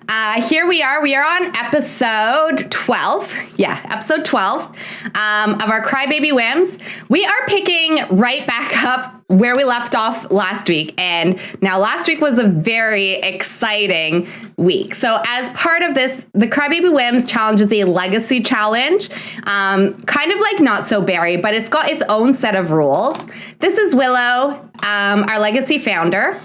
Here we are. We are on episode 12. Yeah, episode 12 of our Crybaby Whims. We are picking right back up where we left off last week. And now last week was a very exciting week. So as part of this, the Crybaby Whims challenge is a legacy challenge. Kind of like Not So Berry, but it's got its own set of rules. This is Willow, our legacy founder.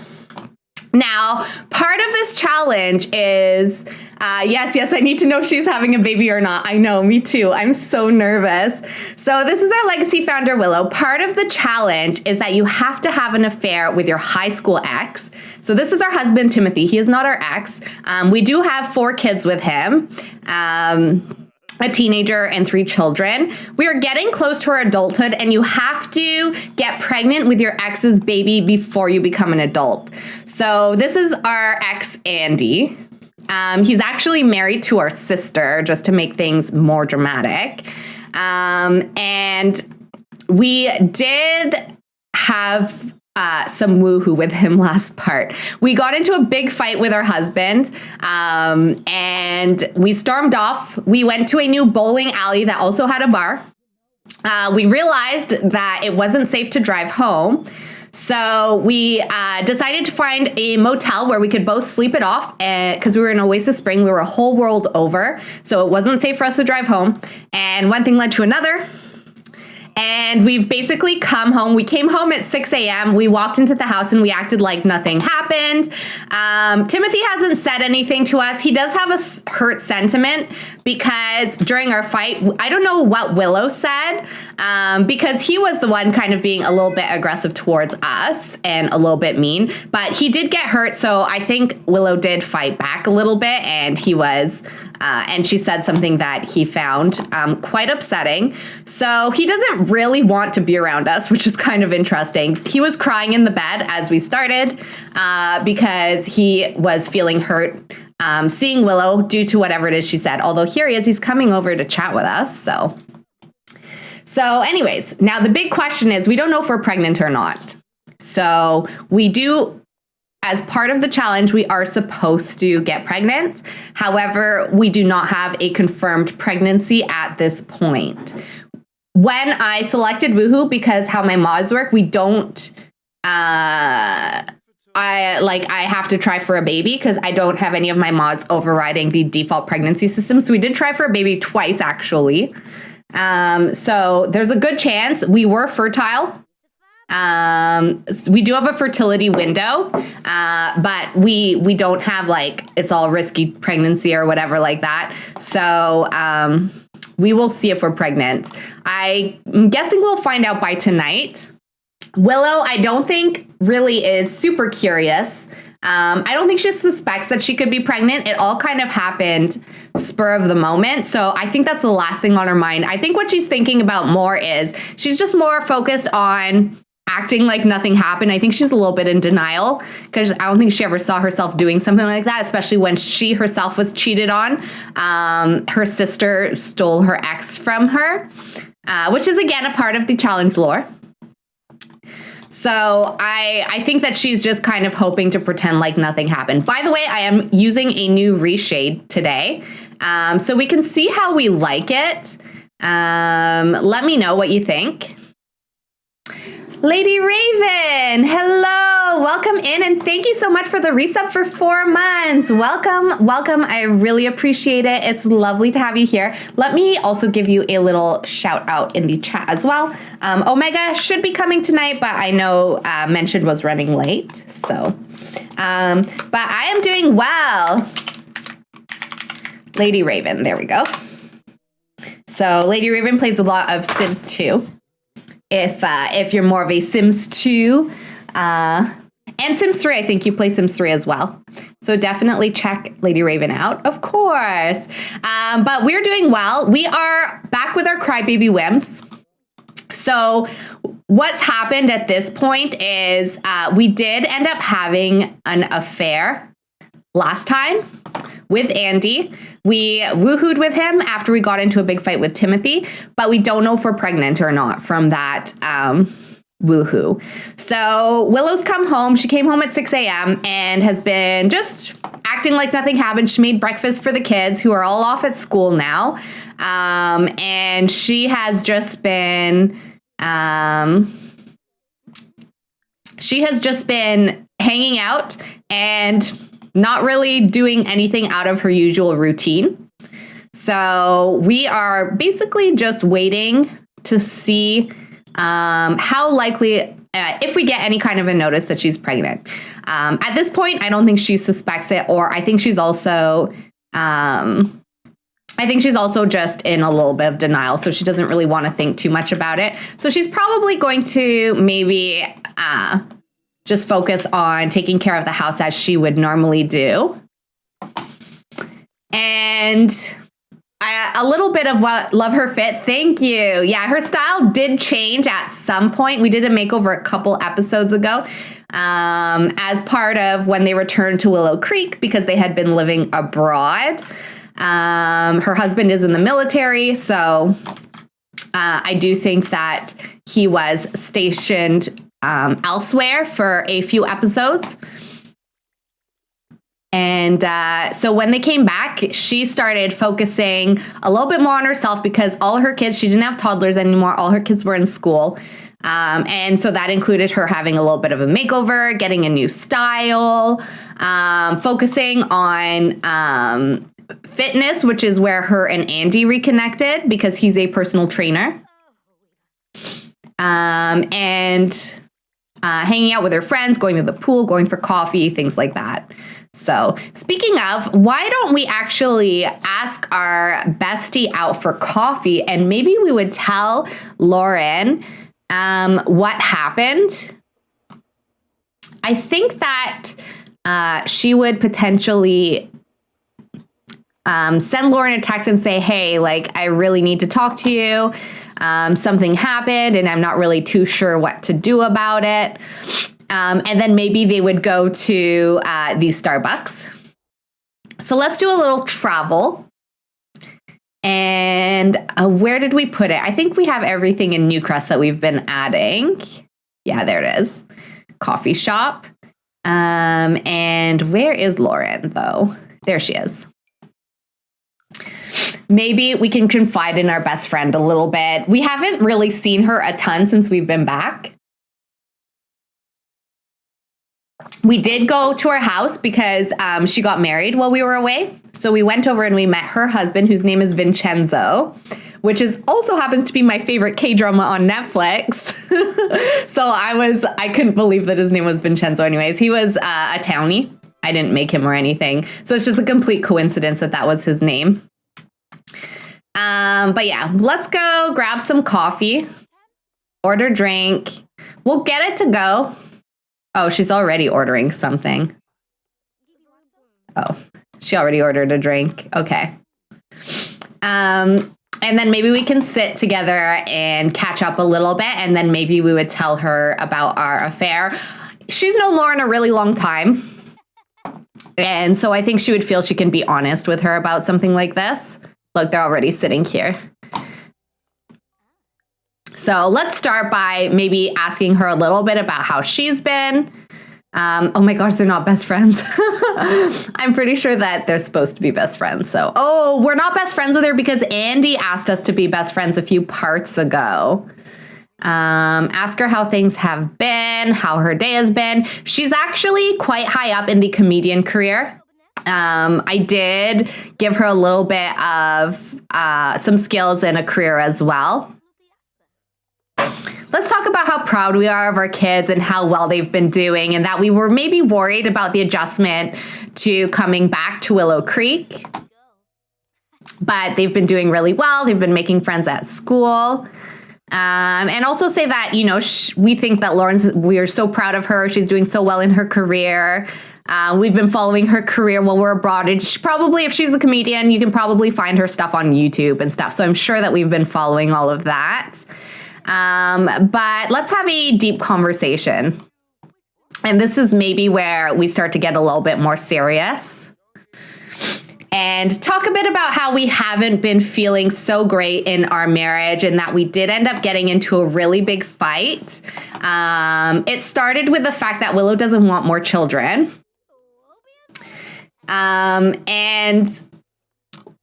Now, part of this challenge is, yes, I need to know if she's having a baby or not. I know, me too. I'm so nervous. So this is our legacy founder, Willow. Part of the challenge is that you have to have an affair with your high school ex. So this is our husband, Timothy. He is not our ex. We do have 4 kids with him. A teenager and 3 children. We are getting close to our adulthood, and you have to get pregnant with your ex's baby before you become an adult. So this is our ex, Andy. He's actually married to our sister, just to make things more dramatic. And we did have some woohoo with him last part. We got into a big fight with our husband, and we stormed off. We went to a new bowling alley that also had a bar. We realized that it wasn't safe to drive home. So we decided to find a motel where we could both sleep it off, because we were in Oasis Spring. We were a whole world over, so it wasn't safe for us to drive home. And one thing led to another. And we've basically come home. We came home at 6 a.m. We walked into the house and we acted like nothing happened. Timothy hasn't said anything to us. He does have a hurt sentiment because during our fight, I don't know what Willow said, because he was the one kind of being a little bit aggressive towards us and a little bit mean. But he did get hurt, so I think Willow did fight back a little bit, and he was... and she said something that he found quite upsetting. So he doesn't really want to be around us, which is kind of interesting. He was crying in the bed as we started because he was feeling hurt seeing Willow due to whatever it is she said. Although here he is, he's coming over to chat with us. So anyways, now the big question is, we don't know if we're pregnant or not. So we do... As part of the challenge, we are supposed to get pregnant. However, we do not have a confirmed pregnancy at this point. When I selected Woohoo, because how my mods work, we don't, I have to try for a baby because I don't have any of my mods overriding the default pregnancy system. So we did try for a baby twice, actually. So there's a good chance we were fertile. We do have a fertility window, but we don't have it's all risky pregnancy or whatever like that. So, we will see if we're pregnant. I'm guessing we'll find out by tonight. Willow, I don't think really is super curious. I don't think she suspects that she could be pregnant. It all kind of happened spur of the moment. So I think that's the last thing on her mind. I think what she's thinking about more is she's just more focused on acting like nothing happened. I think she's a little bit in denial because I don't think she ever saw herself doing something like that, especially when she herself was cheated on. Her sister stole her ex from her, which is, again, a part of the challenge lore. So I think that she's just kind of hoping to pretend like nothing happened. By the way, I am using a new reshade today, so we can see how we like it. Let me know what you think. Lady Raven, hello, welcome in, and thank you so much for the resub for 4 months. Welcome. I really appreciate it. It's lovely to have you here. Let me also give you a little shout out in the chat as well. Omega should be coming tonight, but I know Mentioned was running late. So, but I am doing well. Lady Raven, there we go. So Lady Raven plays a lot of Sims 2. If you're more of a Sims 2 and Sims 3, I think you play Sims 3 as well. So definitely check Lady Raven out, of course. But we're doing well. We are back with our Crybaby Whims. So what's happened at this point is we did end up having an affair last time with Andy. We woohooed with him after we got into a big fight with Timothy, but we don't know if we're pregnant or not from that Woohoo. So Willow's come home. She came home at 6 a.m. and has been just acting like nothing happened. She made breakfast for the kids who are all off at school now. And she has just been, hanging out and not really doing anything out of her usual routine. So we are basically just waiting to see how likely, if we get any kind of a notice that she's pregnant. At this point, I don't think she suspects it, or I think she's also just in a little bit of denial, so she doesn't really want to think too much about it. So she's probably going to maybe just focus on taking care of the house as she would normally do. And a little bit of what love her fit. Thank you. Yeah, her style did change at some point. We did a makeover a couple episodes ago as part of when they returned to Willow Creek because they had been living abroad. Her husband is in the military, so I do think that he was stationed elsewhere for a few episodes. And so when they came back, she started focusing a little bit more on herself because all her kids, she didn't have toddlers anymore. All her kids were in school. And so that included her having a little bit of a makeover, getting a new style, focusing on fitness, which is where her and Andy reconnected because he's a personal trainer. And hanging out with her friends, going to the pool, going for coffee, things like that. So speaking of, why don't we actually ask our bestie out for coffee and maybe we would tell Lauren what happened. I think that she would potentially send Lauren a text and say, hey, like, I really need to talk to you. Something happened and I'm not really too sure what to do about it. And then maybe they would go to the Starbucks. So let's do a little travel. And where did we put it? I think we have everything in Newcrest that we've been adding. Yeah, there it is. Coffee shop. And where is Lauren, though? There she is. Maybe we can confide in our best friend a little bit. We haven't really seen her a ton since we've been back. We did go to her house because she got married while we were away. So we went over and we met her husband, whose name is Vincenzo, which is also happens to be my favorite K-drama on Netflix. So I couldn't believe that his name was Vincenzo anyways. He was a townie. I didn't make him or anything. So it's just a complete coincidence that that was his name. But yeah, let's go grab some coffee, order drink. We'll get it to go. Oh, she's already ordering something. Oh, she already ordered a drink. Okay. And then maybe we can sit together and catch up a little bit. And then maybe we would tell her about our affair. She's known Lauren a really long time. And so I think she would feel she can be honest with her about something like this. Look, they're already sitting here. So let's start by maybe asking her a little bit about how she's been. Oh my gosh, they're not best friends. I'm pretty sure that they're supposed to be best friends. So, oh, we're not best friends with her because Andy asked us to be best friends a few parts ago. Ask her how things have been, how her day has been. She's actually quite high up in the comedian career. I did give her a little bit of some skills in a career as well. Let's talk about how proud we are of our kids and how well they've been doing, and that we were maybe worried about the adjustment to coming back to Willow Creek. But they've been doing really well. They've been making friends at school. And also say that, you know, we think that we are so proud of her. She's doing so well in her career. We've been following her career while we're abroad. And probably, if she's a comedian, you can probably find her stuff on YouTube and stuff. So I'm sure that we've been following all of that. But let's have a deep conversation. And this is maybe where we start to get a little bit more serious. and talk a bit about how we haven't been feeling so great in our marriage and that we did end up getting into a really big fight. It started with the fact that Willow doesn't want more children. And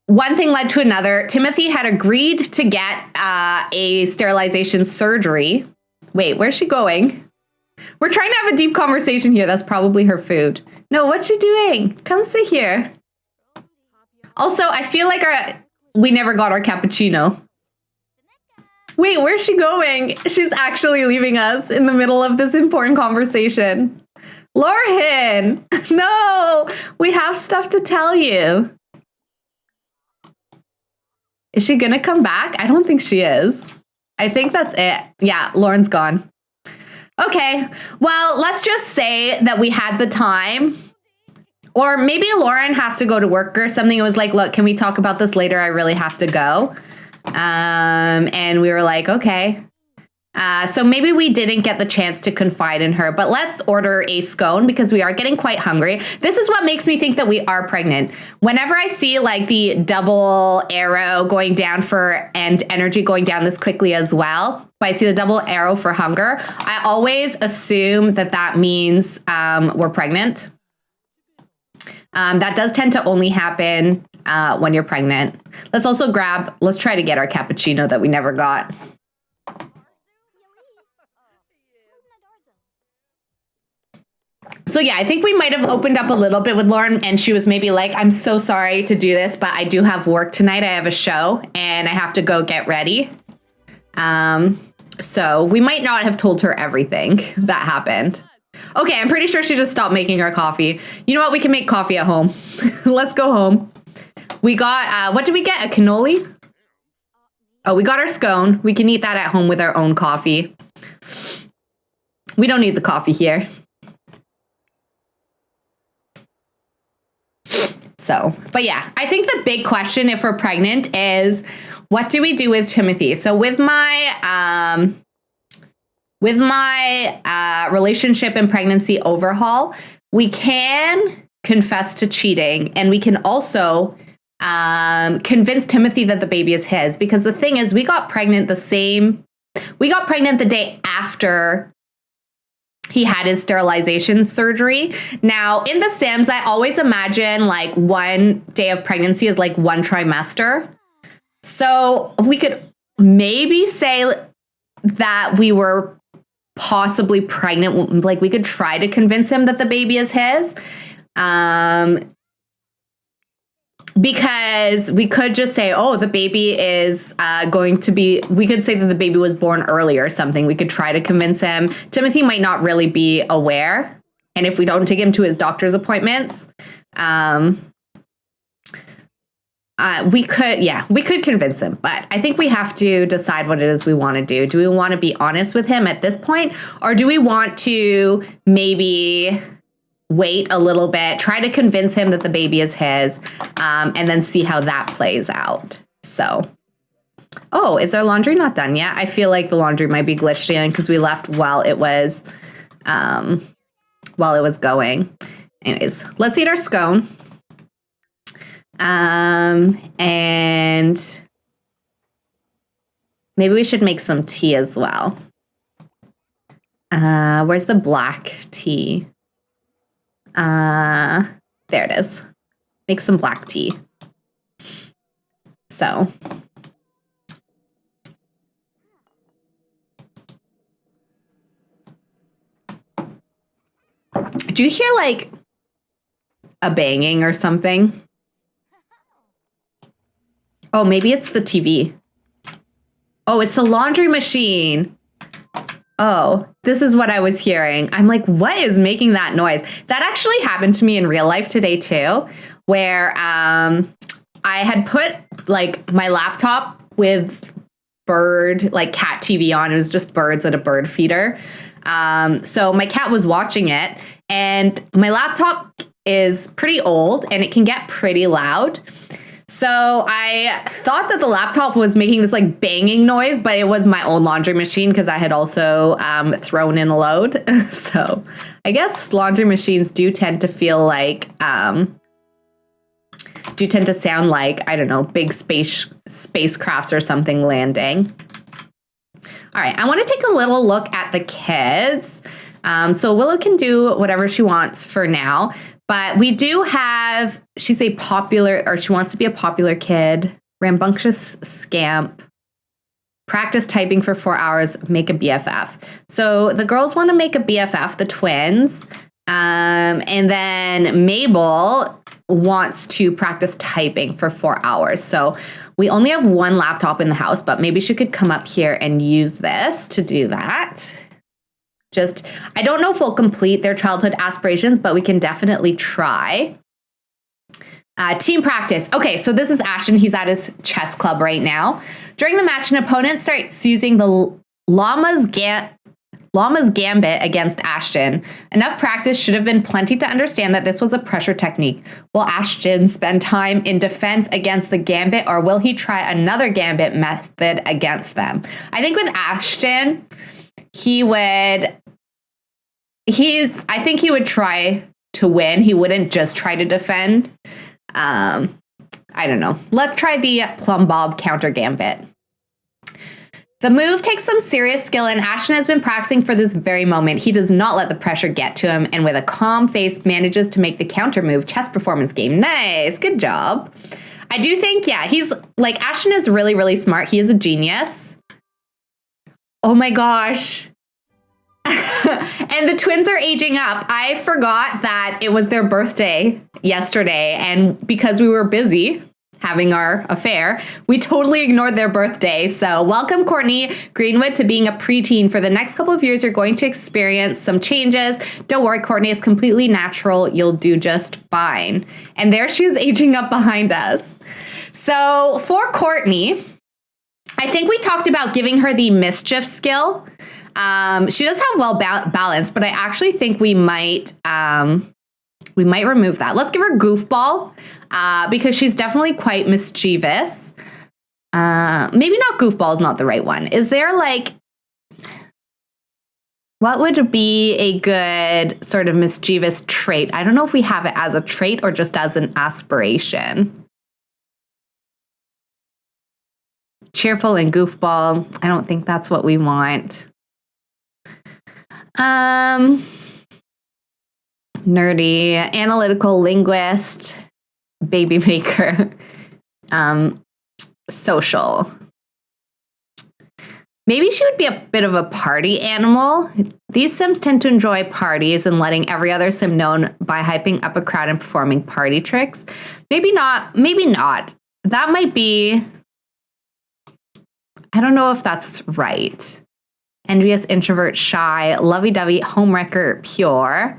one thing led to another. Timothy had agreed to get a sterilization surgery. Wait, where's she going? We're trying to have a deep conversation here. That's probably her food. No, what's she doing? Come sit here. Also, I feel like we never got our cappuccino. Wait, where's she going? She's actually leaving us in the middle of this important conversation. Lauren, no, we have stuff to tell you. Is she gonna come back? I don't think she is. I think that's it. Yeah, Lauren's gone. Okay, well, let's just say that we had the time. Or maybe Lauren has to go to work or something. It was like, look, can we talk about this later? I really have to go. And we were like, okay. So maybe we didn't get the chance to confide in her, but let's order a scone because we are getting quite hungry. This is what makes me think that we are pregnant. Whenever I see like the double arrow going down and energy going down this quickly as well, but I see the double arrow for hunger, I always assume that means we're pregnant. That does tend to only happen when you're pregnant. Let's try to get our cappuccino that we never got. So yeah, I think we might have opened up a little bit with Lauren and she was maybe like, I'm so sorry to do this, but I do have work tonight. I have a show and I have to go get ready. So we might not have told her everything that happened. Okay, I'm pretty sure she just stopped making our coffee. You know what? We can make coffee at home. Let's go home. We got, what did we get? A cannoli? Oh, we got our scone. We can eat that at home with our own coffee. We don't need the coffee here. So, but yeah, I think the big question if we're pregnant is, what do we do with Timothy? So with my relationship and pregnancy overhaul, we can confess to cheating and we can also convince Timothy that the baby is his, because the thing is we got pregnant the day after he had his sterilization surgery. Now, in The Sims, I always imagine like one day of pregnancy is like one trimester. So we could maybe say that we were possibly pregnant. Like we could try to convince him that the baby is his. Because we could just say, oh, the baby is we could say that the baby was born early or something. We could try to convince him. Timothy might not really be aware. And if we don't take him to his doctor's appointments, we could convince him. But I think we have to decide what it is we want to do. Do we want to be honest with him at this point? Or do we want to maybe wait a little bit, try to convince him that the baby is his, and then see how that plays out? So, oh, is our laundry not done yet? I feel like the laundry might be glitched in because we left while it was going. Anyways, let's eat our scone. And maybe we should make some tea as well. Where's the black tea? There it is. Make some black tea. So. Do you hear like a banging or something? Oh, maybe it's the TV. Oh, it's the laundry machine. Oh, this is what I was hearing. I'm like, what is making that noise? That actually happened to me in real life today too, where I had put like my laptop with cat TV on. It was just birds at a bird feeder. So my cat was watching it and my laptop is pretty old and it can get pretty loud. So I thought that the laptop was making this like banging noise, but it was my own laundry machine because I had also thrown in a load. So I guess laundry machines do tend to feel like do tend to sound like, I don't know, big spacecrafts or something landing. All right, I want to take a little look at the kids. So Willow can do whatever she wants for now, but we do have, she's a popular, or she wants to be a popular kid, rambunctious scamp, practice typing for 4 hours, make a BFF. So the girls want to make a BFF, the twins, and then Mabel wants to practice typing for 4 hours. So we only have one laptop in the house, but maybe she could come up here and use this to do that. I don't know if we'll complete their childhood aspirations, but we can definitely try. Team practice. Okay, so this is Ashton. He's at his chess club right now. During the match, an opponent starts using the llama's gambit against Ashton. Enough practice should have been plenty to understand that this was a pressure technique. Will Ashton spend time in defense against the gambit, or will he try another gambit method against them? I think with Ashton, I think he would try to win. He wouldn't just try to defend. I don't know. Let's try the plumb bob counter gambit. The move takes some serious skill, and Ashton has been practicing for this very moment. He does not let the pressure get to him, and with a calm face manages to make the counter move. Chess performance game. Nice. Good job. I do think, yeah, he's like, Ashton is really, really smart. He is a genius. Oh my gosh. And the twins are aging up. I forgot that it was their birthday yesterday, and because we were busy having our affair, we totally ignored their birthday. So welcome, Courtney Greenwood, to being a preteen. For the next couple of years, you're going to experience some changes. Don't worry, Courtney, it's completely natural. You'll do just fine. And there she is aging up behind us. So for Courtney, I think we talked about giving her the mischief skill. She does have well balanced, but I actually think we might remove that. Let's give her goofball, because she's definitely quite mischievous. Maybe not goofball is not the right one. Is there what would be a good sort of mischievous trait? I don't know if we have it as a trait or just as an aspiration. Cheerful and goofball. I don't think that's what we want. Nerdy, analytical linguist, baby maker, social. Maybe she would be a bit of a party animal. These Sims tend to enjoy parties and letting every other Sim know by hyping up a crowd and performing party tricks. Maybe not. Maybe not. That might be, I don't know if that's right. Envious, introvert, shy, lovey-dovey, homewrecker, pure,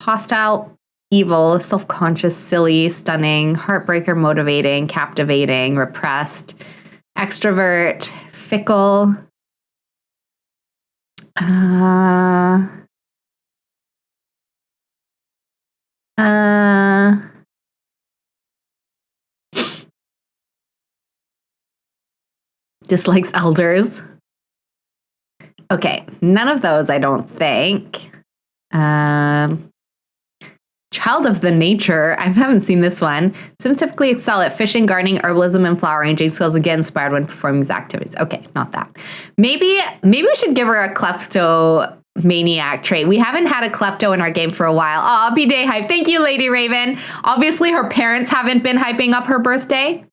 hostile, evil, self-conscious, silly, stunning, heartbreaker, motivating, captivating, repressed, extrovert, fickle, dislikes elders. Okay, none of those, I don't think. Child of the nature. I haven't seen this one. Sims typically excel at fishing, gardening, herbalism, and flower arranging skills and get inspired when performing these activities. Okay, not that. Maybe we should give her a kleptomaniac trait. We haven't had a klepto in our game for a while. Aw, B-Day Hype. Thank you, Lady Raven. Obviously, her parents haven't been hyping up her birthday.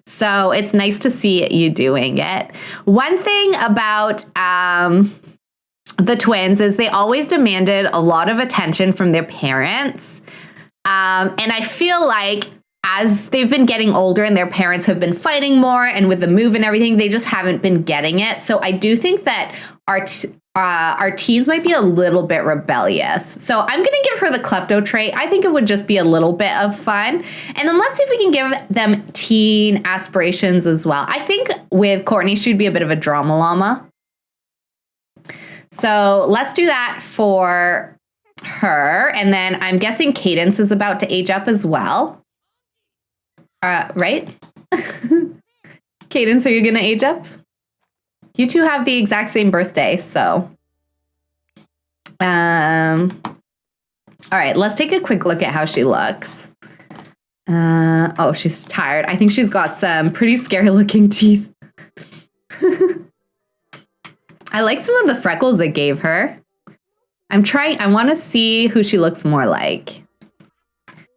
So it's nice to see you doing it. One thing about the twins is they always demanded a lot of attention from their parents. And I feel like as they've been getting older and their parents have been fighting more, and with the move and everything, they just haven't been getting it. So I do think that our teens might be a little bit rebellious. So I'm going to give her the klepto trait. I think it would just be a little bit of fun. And then let's see if we can give them teen aspirations as well. I think with Courtney, she'd be a bit of a drama llama. So let's do that for her. And then I'm guessing Cadence is about to age up as well. Right? Cadence, are you going to age up? You two have the exact same birthday, so. All right, let's take a quick look at how she looks. Oh, she's tired. I think she's got some pretty scary looking teeth. I like some of the freckles it gave her. I want to see who she looks more like.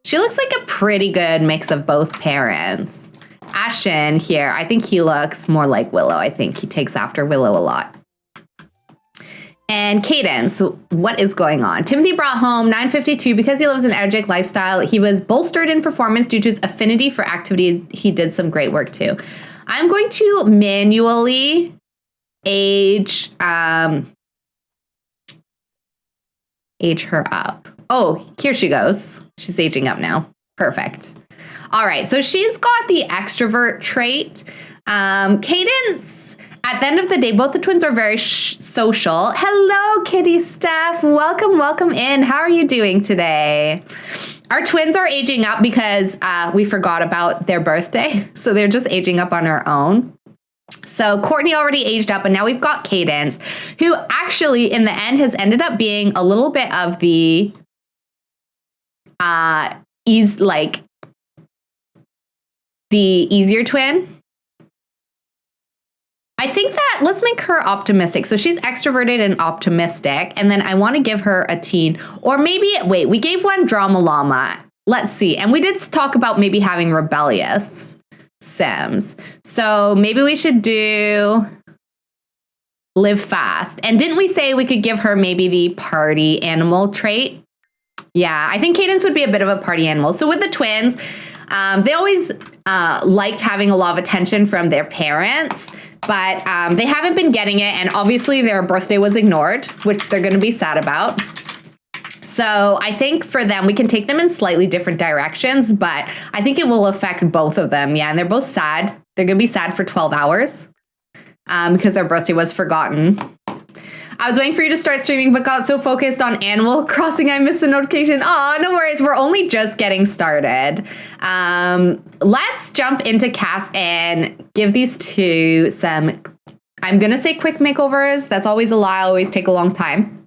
She looks like a pretty good mix of both parents. Ashton here, I think he looks more like Willow. I think he takes after Willow a lot. And Cadence, what is going on? Timothy brought home 952 because he lives an energetic lifestyle. He was bolstered in performance due to his affinity for activity. He did some great work too. I'm going to manually age her up. Oh, here she goes. She's aging up now. Perfect. All right, so she's got the extrovert trait. Cadence, at the end of the day, both the twins are very social. Hello, Kitty Steph. Welcome in. How are you doing today? Our twins are aging up because we forgot about their birthday. So they're just aging up on their own. So Courtney already aged up, and now we've got Cadence, who actually in the end has ended up being a little bit of the easier twin. I think that let's make her optimistic. So she's extroverted and optimistic, and then I want to give her a teen, or maybe wait, we gave one drama llama. Let's see, and we did talk about maybe having rebellious Sims. So maybe we should do live fast. And didn't we say we could give her maybe the party animal trait? Yeah, I think Cadence would be a bit of a party animal. So with the twins, they always liked having a lot of attention from their parents, but they haven't been getting it. And obviously their birthday was ignored, which they're going to be sad about. So I think for them, we can take them in slightly different directions, but I think it will affect both of them. Yeah, and they're both sad. They're going to be sad for 12 hours because their birthday was forgotten. I was waiting for you to start streaming, but got so focused on Animal Crossing, I missed the notification. Oh, no worries. We're only just getting started. Let's jump into Cass and give these two some, I'm going to say quick makeovers. That's always a lie. Always take a long time.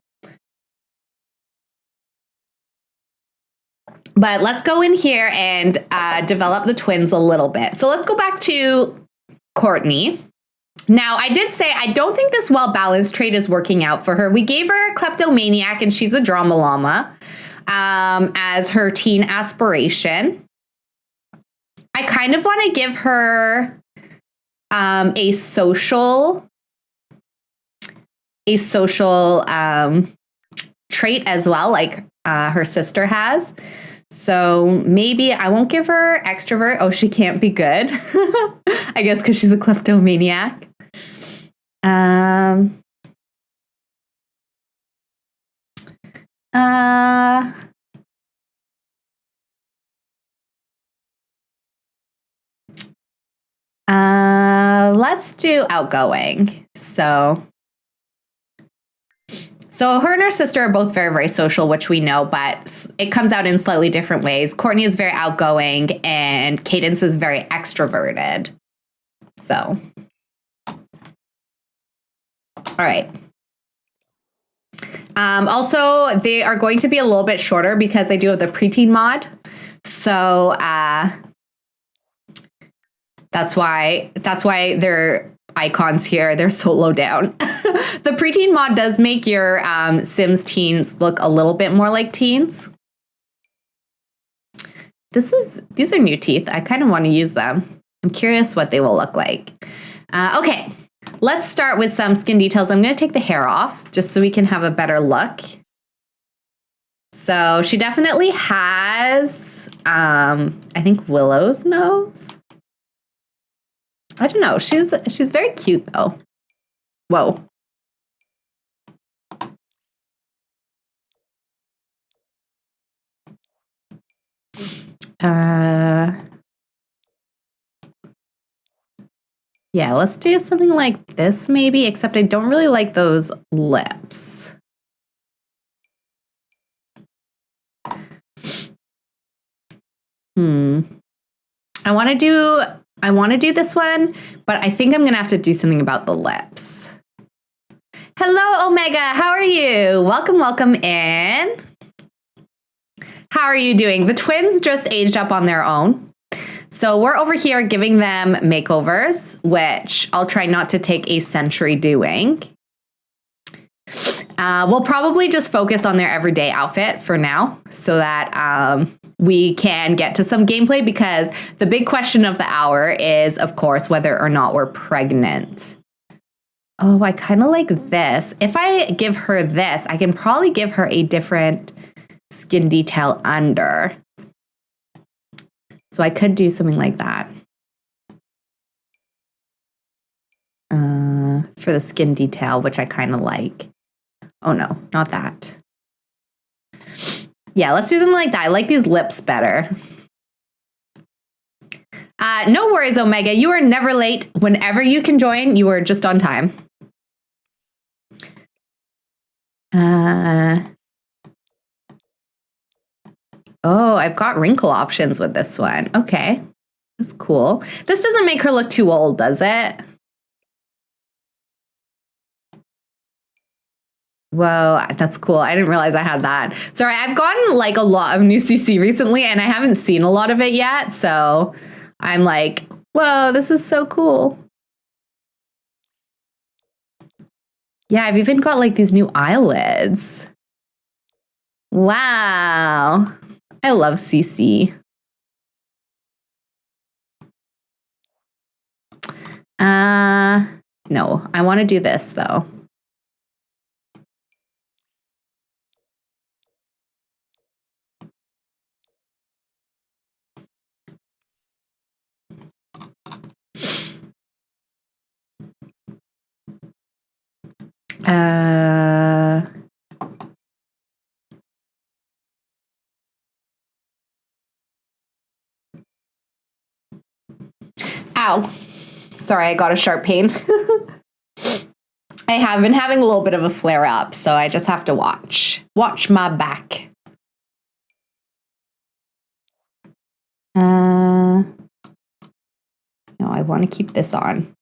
But let's go in here and develop the twins a little bit. So let's go back to Courtney. Now, I did say I don't think this well-balanced trait is working out for her. We gave her a kleptomaniac, and she's a drama llama as her teen aspiration. I kind of want to give her a social trait as well, like her sister has. So maybe I won't give her extrovert. Oh, she can't be good. I guess because she's a kleptomaniac. Let's do outgoing. So her and her sister are both very, very social, which we know, but it comes out in slightly different ways. Courtney is very outgoing and Cadence is very extroverted. So, all right. Also, they are going to be a little bit shorter because they do have the preteen mod. So that's why their icons here, they're so low down. The preteen mod does make your Sims teens look a little bit more like teens. These are new teeth. I kind of want to use them. I'm curious what they will look like. Okay, let's start with some skin details. I'm going to take the hair off just so we can have a better look. So she definitely has, I think, Willow's nose. I don't know. She's very cute though. Whoa. Yeah, let's do something like this maybe, except I don't really like those lips. I want to do this one, but I think I'm going to have to do something about the lips. Hello, Omega. How are you? Welcome in. How are you doing? The twins just aged up on their own. So we're over here giving them makeovers, which I'll try not to take a century doing. We'll probably just focus on their everyday outfit for now so that we can get to some gameplay, because the big question of the hour is, of course, whether or not we're pregnant. Oh, I kind of like this. If I give her this, I can probably give her a different skin detail under. So I could do something like that. For the skin detail, which I kind of like. Oh no, not that. Yeah, let's do them like that. I like these lips better. No worries, Omega. You are never late. Whenever you can join, you are just on time. Oh, I've got wrinkle options with this one. Okay, that's cool. This doesn't make her look too old, does it? Whoa, that's cool. I didn't realize I had that. Sorry, I've gotten like a lot of new CC recently and I haven't seen a lot of it yet. So I'm like, whoa, this is so cool. Yeah, I've even got like these new eyelids. Wow. I love CC. No, I want to do this though. Ow. Sorry, I got a sharp pain. I have been having a little bit of a flare up, so I just have to watch my back. No, I want to keep this on.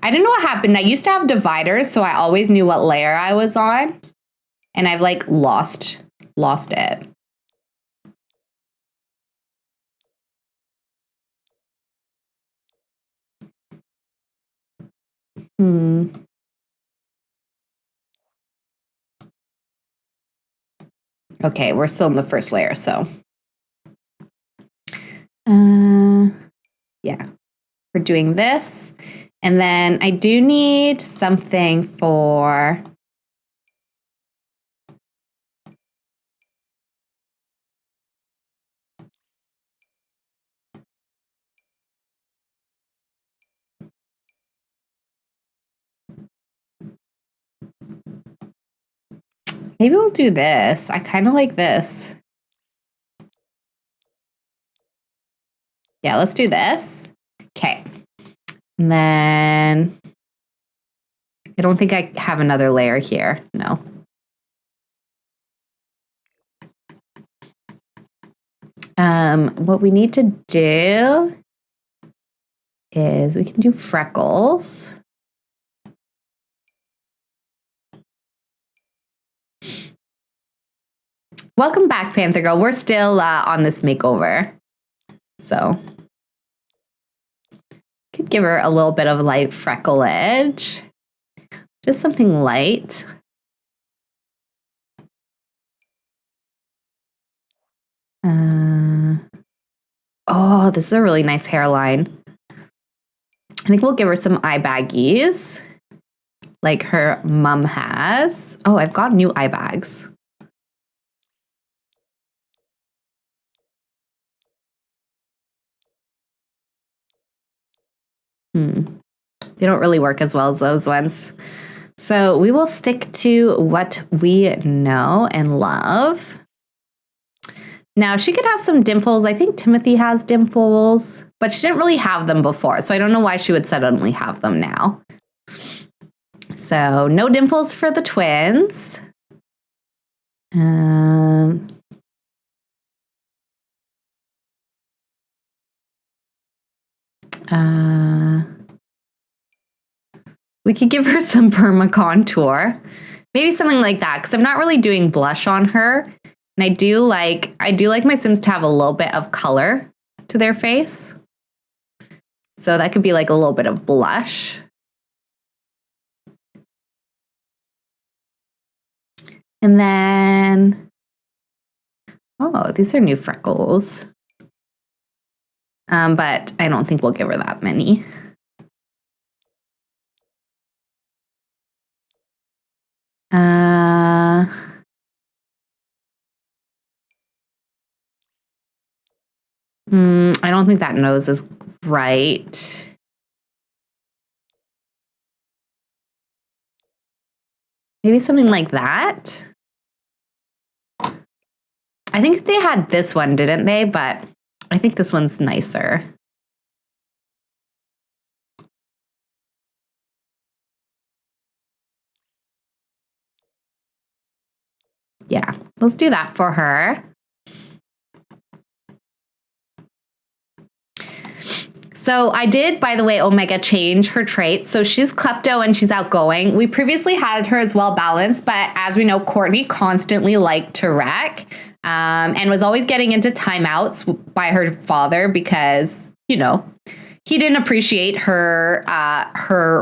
I don't know what happened. I used to have dividers, so I always knew what layer I was on, and I've like lost it. Okay, we're still in the first layer, so. Yeah, we're doing this. And then I do need something for... Maybe we'll do this. I kind of like this. Yeah, let's do this. Okay. And then I don't think I have another layer here. No. What we need to do is we can do freckles. Welcome back, Panther Girl. We're still on this makeover. So could give her a little bit of light freckle edge. Just something light. Oh, this is a really nice hairline. I think we'll give her some eye baggies like her mom has. Oh, I've got new eye bags. They don't really work as well as those ones. So we will stick to what we know and love. Now, she could have some dimples. I think Timothy has dimples, but she didn't really have them before. So I don't know why she would suddenly have them now. So no dimples for the twins. We could give her some perma contour. Maybe something like that, because I'm not really doing blush on her. And I do like my Sims to have a little bit of color to their face. So that could be like a little bit of blush. And then, oh, these are new freckles. But I don't think we'll give her that many. I don't think that nose is right. Maybe something like that. I think they had this one, didn't they? But I think this one's nicer. Yeah, let's do that for her. So I did, by the way, Omega change her traits. So she's klepto and she's outgoing. We previously had her as well balanced, but as we know, Courtney constantly liked to wreck and was always getting into timeouts by her father because, you know, he didn't appreciate her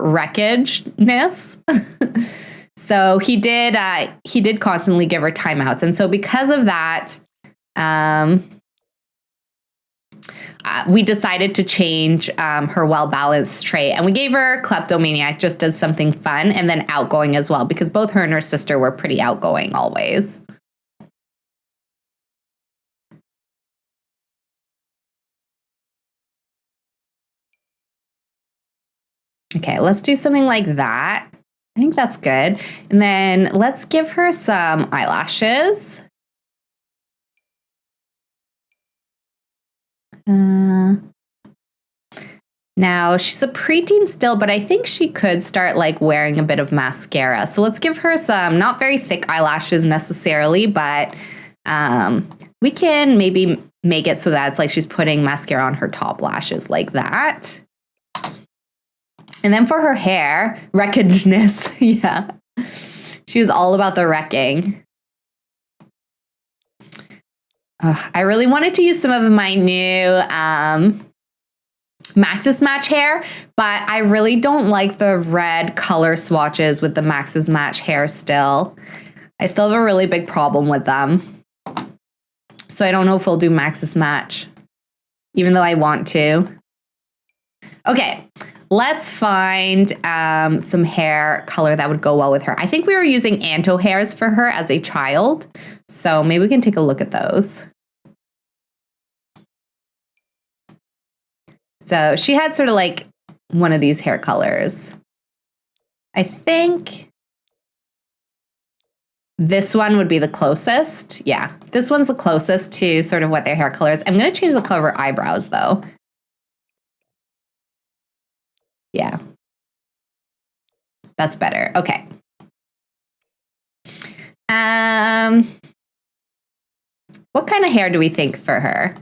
wreckageness. So he did constantly give her timeouts. And so because of that, we decided to change her well-balanced trait. And we gave her kleptomaniac just as something fun and then outgoing as well, because both her and her sister were pretty outgoing always. Okay, let's do something like that. I think that's good. And then let's give her some eyelashes. Now she's a preteen still, but I think she could start like wearing a bit of mascara. So let's give her some not very thick eyelashes necessarily, but we can maybe make it so that it's like she's putting mascara on her top lashes like that. And then for her hair, wreckageness. Yeah. She was all about the wrecking. I really wanted to use some of my new Maxis Match hair, but I really don't like the red color swatches with the Maxis Match hair still. I still have a really big problem with them. So I don't know if we'll do Maxis Match, even though I want to. Okay, let's find some hair color that would go well with her. I think we were using Anto hairs for her as a child, so maybe we can take a look at those. So she had sort of like one of these hair colors. I think this one would be the closest. Yeah, this one's the closest to sort of what their hair color is. I'm going to change the color of her eyebrows though. Yeah, that's better. Okay. What kind of hair do we think for her?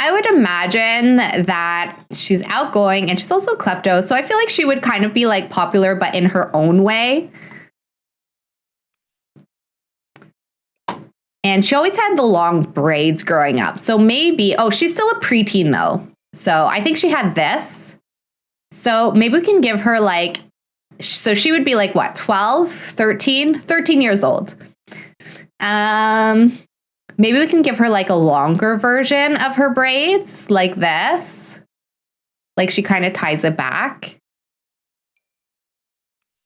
I would imagine that she's outgoing and she's also klepto. So I feel like she would kind of be like popular, but in her own way. And she always had the long braids growing up. So maybe, oh, she's still a preteen though. So I think she had this. So maybe we can give her like, so she would be like what, 12, 13 years old. Maybe we can give her like a longer version of her braids like this. Like she kind of ties it back.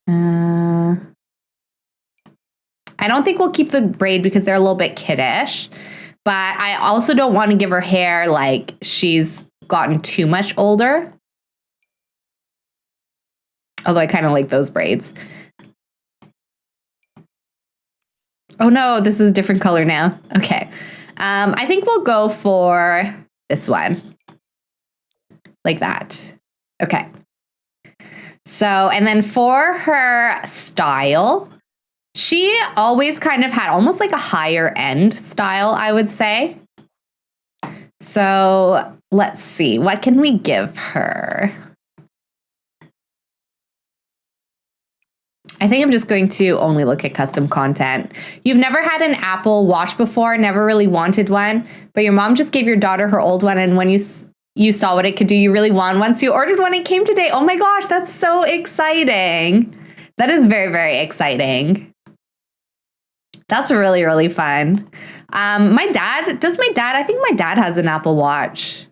I don't think we'll keep the braid because they're a little bit kiddish. But I also don't want to give her hair like she's gotten too much older. Although I kind of like those braids. Oh no, this is a different color now. Okay. I think we'll go for this one. Like that. Okay. So, and then for her style, she always kind of had almost like a higher end style, I would say. So let's see, what can we give her? I think I'm just going to only look at custom content. You've never had an Apple Watch before, never really wanted one, but your mom just gave your daughter her old one, and when you saw what it could do, you really want one, so you ordered one. It came today. Oh my gosh, that's so exciting. That is very, very exciting. That's really, really fun. I think my dad has an Apple Watch.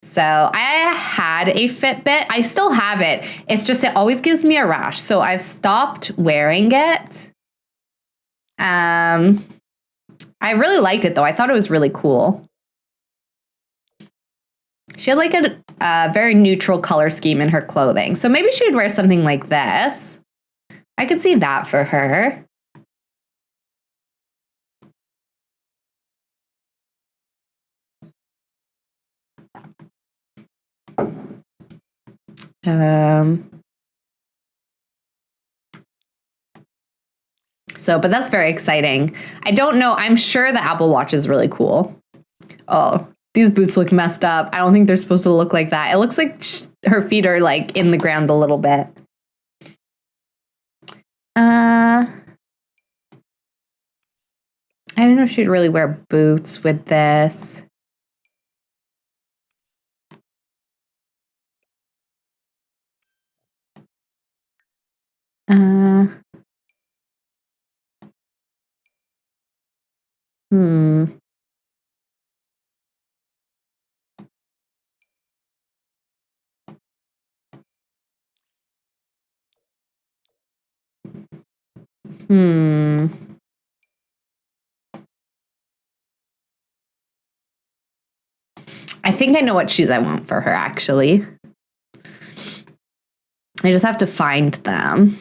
So I had a Fitbit. I still have it. It's just, it always gives me a rash. So I've stopped wearing it. I really liked it though. I thought it was really cool. She had like a very neutral color scheme in her clothing. So maybe she would wear something like this. I could see that for her. But that's very exciting. I don't know. I'm sure the Apple Watch is really cool. Oh, these boots look messed up. I don't think they're supposed to look like that. It looks like her feet are like in the ground a little bit. I don't know if she'd really wear boots with this. I think I know what shoes I want for her, actually. I just have to find them.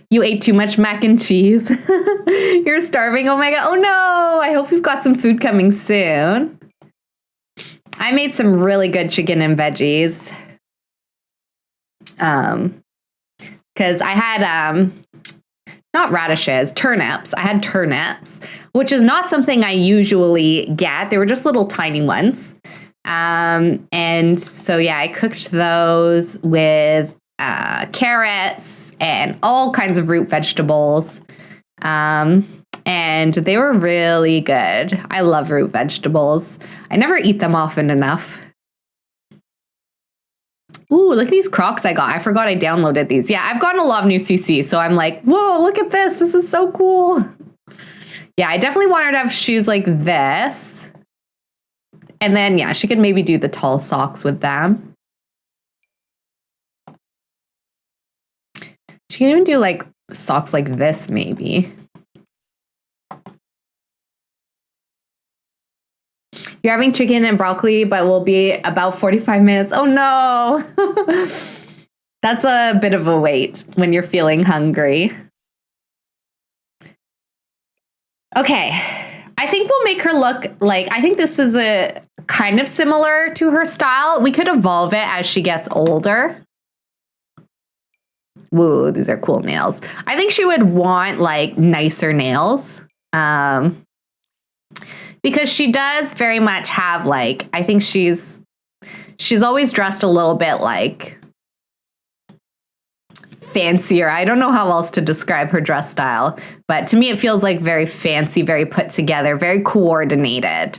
You ate too much mac and cheese. You're starving. Oh my God. Oh no. I hope you've got some food coming soon. I made some really good chicken and veggies. Because I had not radishes, turnips. I had turnips, which is not something I usually get. They were just little tiny ones. And so, yeah, I cooked those with carrots and all kinds of root vegetables. And they were really good. I love root vegetables. I never eat them often enough. Ooh, look at these Crocs I got. I forgot I downloaded these. Yeah, I've gotten a lot of new CC, so I'm like, whoa, look at this. This is so cool. Yeah, I definitely want her to have shoes like this. And then, yeah, she could maybe do the tall socks with them. She can even do like socks like this, maybe. You're having chicken and broccoli, but will be about 45 minutes. Oh no. That's a bit of a wait when you're feeling hungry. Okay. I think we'll make her look like, I think this is a kind of similar to her style. We could evolve it as she gets older. Woo, these are cool nails. I think she would want like nicer nails. Because she does very much have like, I think she's always dressed a little bit like fancier. I don't know how else to describe her dress style, but to me it feels like very fancy, very put together, very coordinated.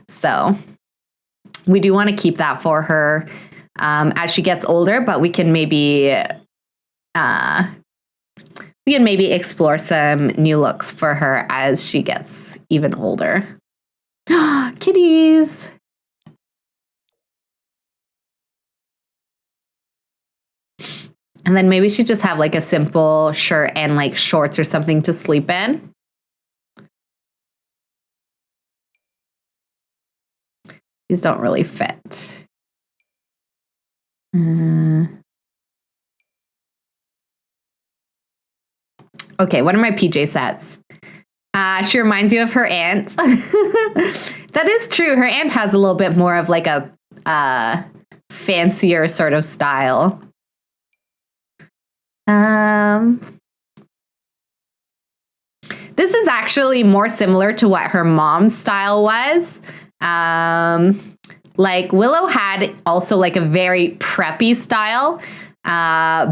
So we do want to keep that for her as she gets older, but we can maybe explore some new looks for her as she gets even older. Kitties. And then maybe she just have like a simple shirt and like shorts or something to sleep in. These don't really fit. Okay, what are my PJ sets? She reminds you of her aunt. That is true. Her aunt has a little bit more of like a fancier sort of style. This is actually more similar to what her mom's style was. Like Willow had also like a very preppy style.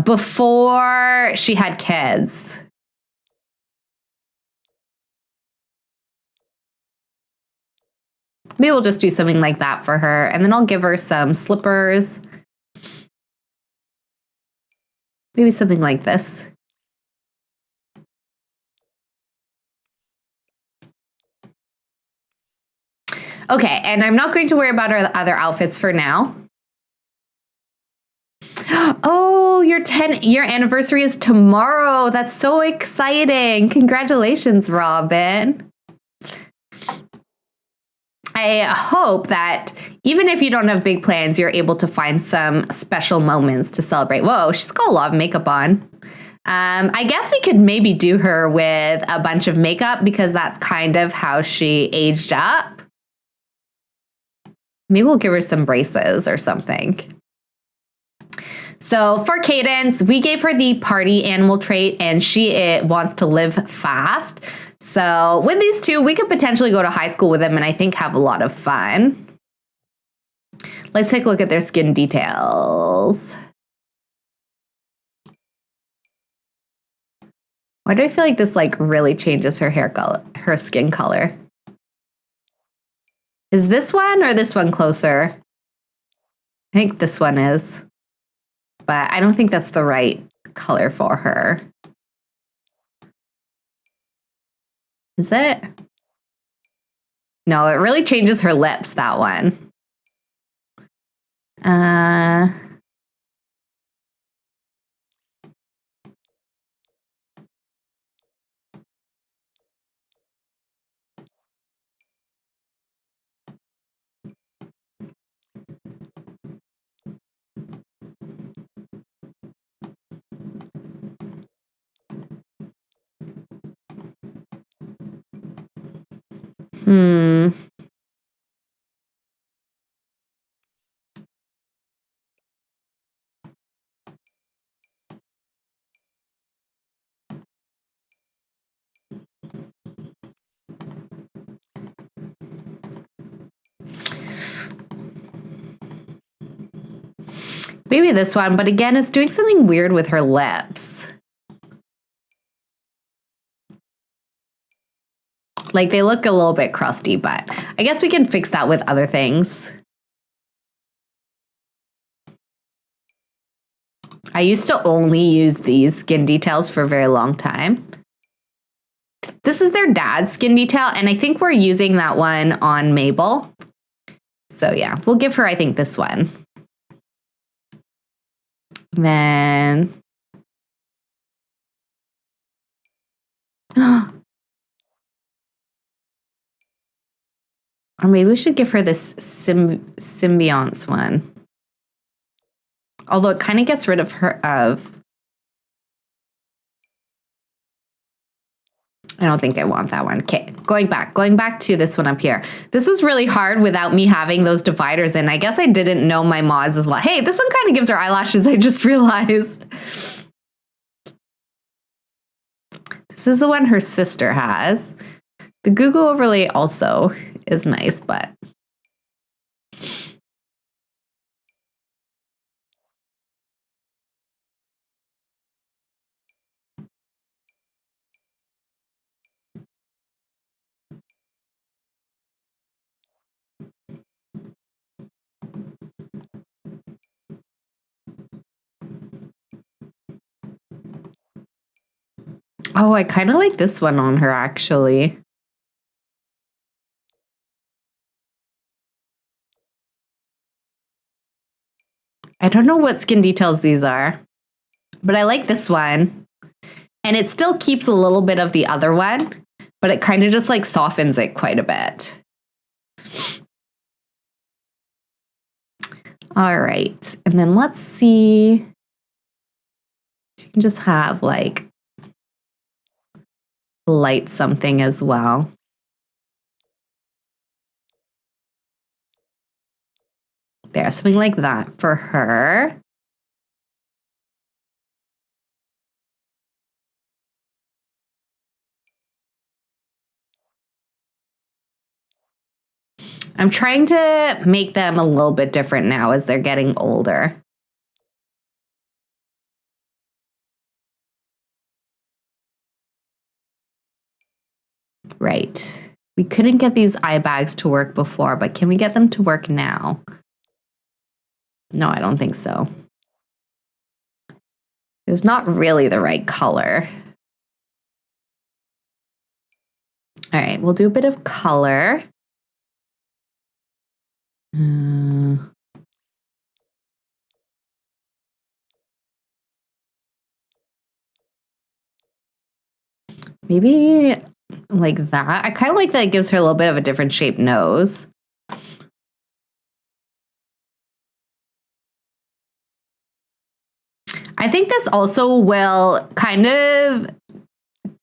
before she had kids. Maybe we'll just do something like that for her. And then I'll give her some slippers. Maybe something like this. Okay, and I'm not going to worry about our other outfits for now. Oh, your 10-year anniversary is tomorrow. That's so exciting. Congratulations, Robin. I hope that even if you don't have big plans, you're able to find some special moments to celebrate. Whoa, she's got a lot of makeup on. I guess we could maybe do her with a bunch of makeup because that's kind of how she aged up. Maybe we'll give her some braces or something. So for Cadence, we gave her the party animal trait and she wants to live fast. So with these two, we could potentially go to high school with them and I think have a lot of fun. Let's take a look at their skin details. Why do I feel like this like really changes her hair color, her skin color? Is this one or this one closer? I think this one is. But I don't think that's the right color for her. Is it? No, it really changes her lips, that one. Maybe this one, but again, it's doing something weird with her lips. Like they look a little bit crusty, but I guess we can fix that with other things. I used to only use these skin details for a very long time. This is their dad's skin detail, and I think we're using that one on Mabel. So yeah, we'll give her, I think, this one. Then... or maybe we should give her this symbionce one. Although it kind of gets rid of her I don't think I want that one. Okay, going back to this one up here. This is really hard without me having those dividers in. I guess I didn't know my mods as well. Hey, this one kind of gives her eyelashes, I just realized. This is the one her sister has. The Google overlay also is nice, but... oh, I kind of like this one on her, actually. I don't know what skin details these are, but I like this one. And it still keeps a little bit of the other one, but it kind of just like softens it quite a bit. All right, and then let's see. You can just have like light something as well. There, something like that for her. I'm trying to make them a little bit different now as they're getting older. Right. We couldn't get these eye bags to work before, but can we get them to work now? No, I don't think so. It's not really the right color. All right, we'll do a bit of color. Maybe like that. I kind of like that it gives her a little bit of a different shaped nose. I think this also will kind of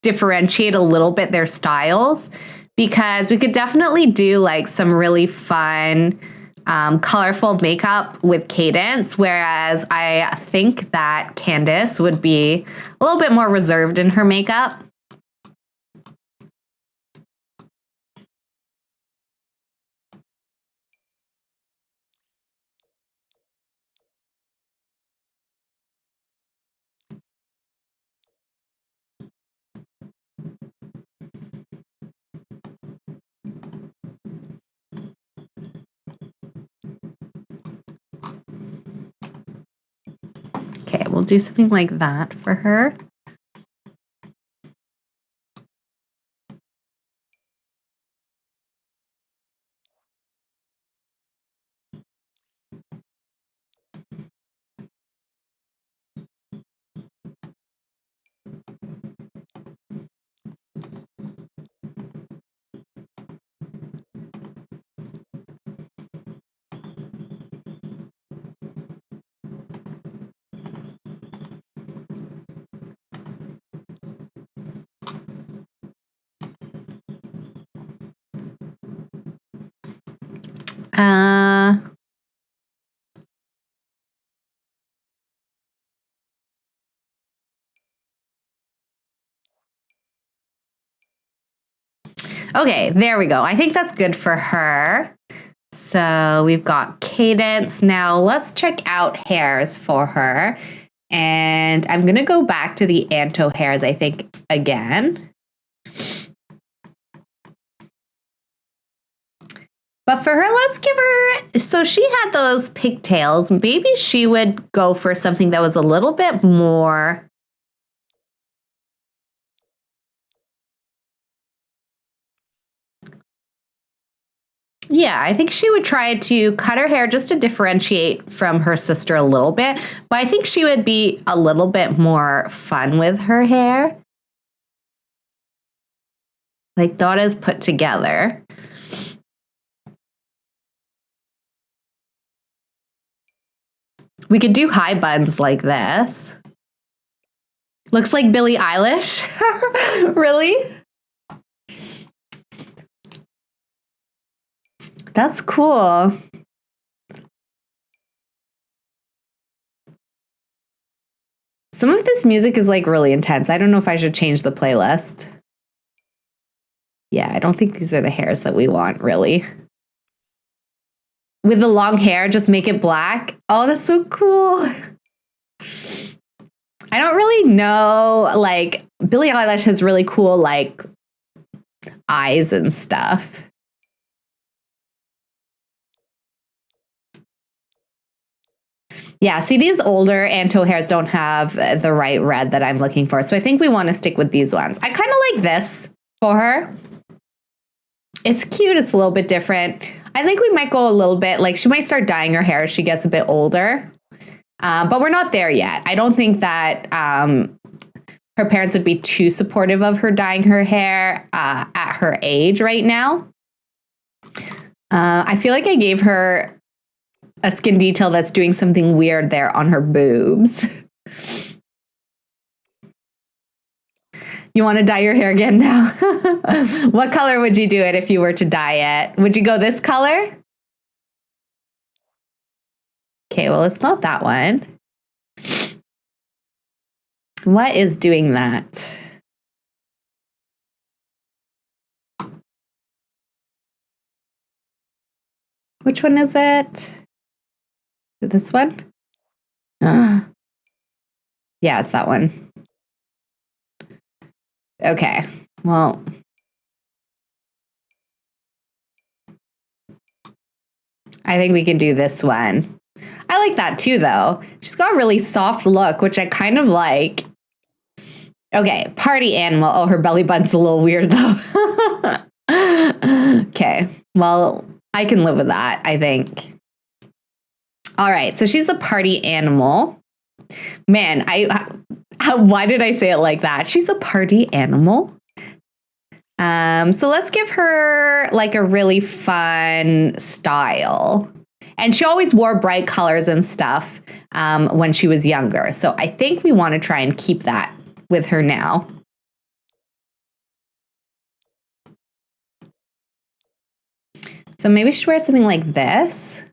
differentiate a little bit their styles, because we could definitely do like some really fun, colorful makeup with Cadence, whereas I think that Candace would be a little bit more reserved in her makeup. Okay, we'll do something like that for her. Okay, there we go. I think that's good for her. So we've got Cadence. Now let's check out hairs for her. And I'm going to go back to the Anto hairs, I think, again. But for her, let's give her, so she had those pigtails. Maybe she would go for something that was a little bit more. Yeah, I think she would try to cut her hair just to differentiate from her sister a little bit. But I think she would be a little bit more fun with her hair. Like, not as put together. We could do high buns like this. Looks like Billie Eilish. Really? That's cool. Some of this music is like really intense. I don't know if I should change the playlist. Yeah, I don't think these are the hairs that we want, really. With the long hair, just make it black. Oh, that's so cool. I don't really know, like, Billie Eilish has really cool, like, eyes and stuff. Yeah, see, these older Anto hairs don't have the right red that I'm looking for. So I think we want to stick with these ones. I kind of like this for her. It's cute. It's a little bit different. I think we might go a little bit, like she might start dyeing her hair as she gets a bit older. But we're not there yet. I don't think that her parents would be too supportive of her dyeing her hair at her age right now. I feel like I gave her a skin detail that's doing something weird there on her boobs. You want to dye your hair again now? What color would you do it if you were to dye it? Would you go this color? Okay, well, it's not that one. What is doing that? Which one is it? This one? Yeah, it's that one. Okay, well, I think we can do this one. I like that too, though. She's got a really soft look, which I kind of like. Okay, party animal. Oh, her belly button's a little weird, though. Okay, well, I can live with that, I think. All right, so she's a party animal. Man, why did I say it like that? She's a party animal. So let's give her like a really fun style. And she always wore bright colors and stuff when she was younger. So I think we want to try and keep that with her now. So maybe she should wear something like this.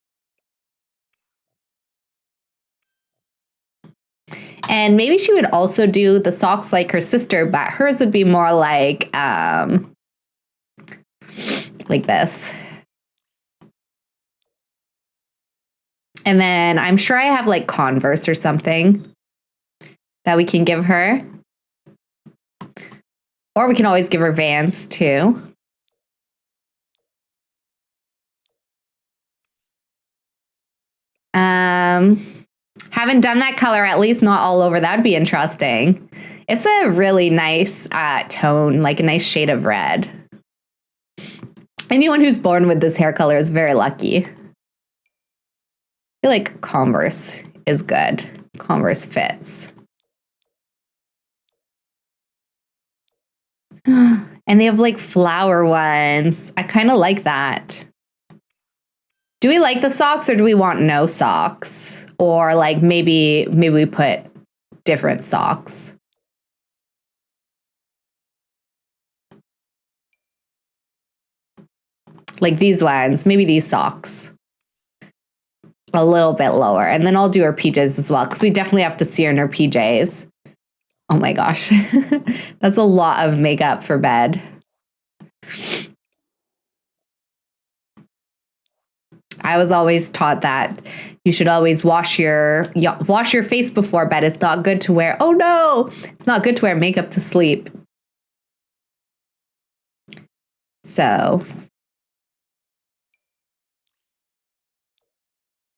And maybe she would also do the socks like her sister, but hers would be more like this. And then I'm sure I have like Converse or something that we can give her. Or we can always give her Vans too. Haven't done that color, at least not all over. That'd be interesting. It's a really nice tone, like a nice shade of red. Anyone who's born with this hair color is very lucky. I feel like Converse is good. Converse fits. And they have like flower ones. I kind of like that. Do we like the socks or do we want no socks? Or like maybe we put different socks. Like these ones, maybe these socks. A little bit lower. And then I'll do her PJs as well, because we definitely have to see her in her PJs. Oh my gosh. That's a lot of makeup for bed. I was always taught that you should always wash your face before bed. It's not good to wear. Oh no, it's not good to wear makeup to sleep. So,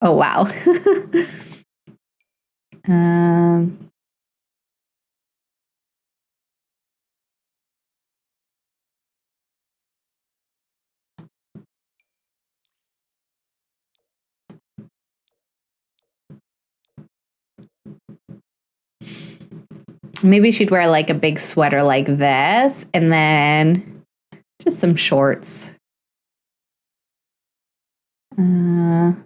oh wow. Maybe she'd wear like a big sweater like this, and then just some shorts. Some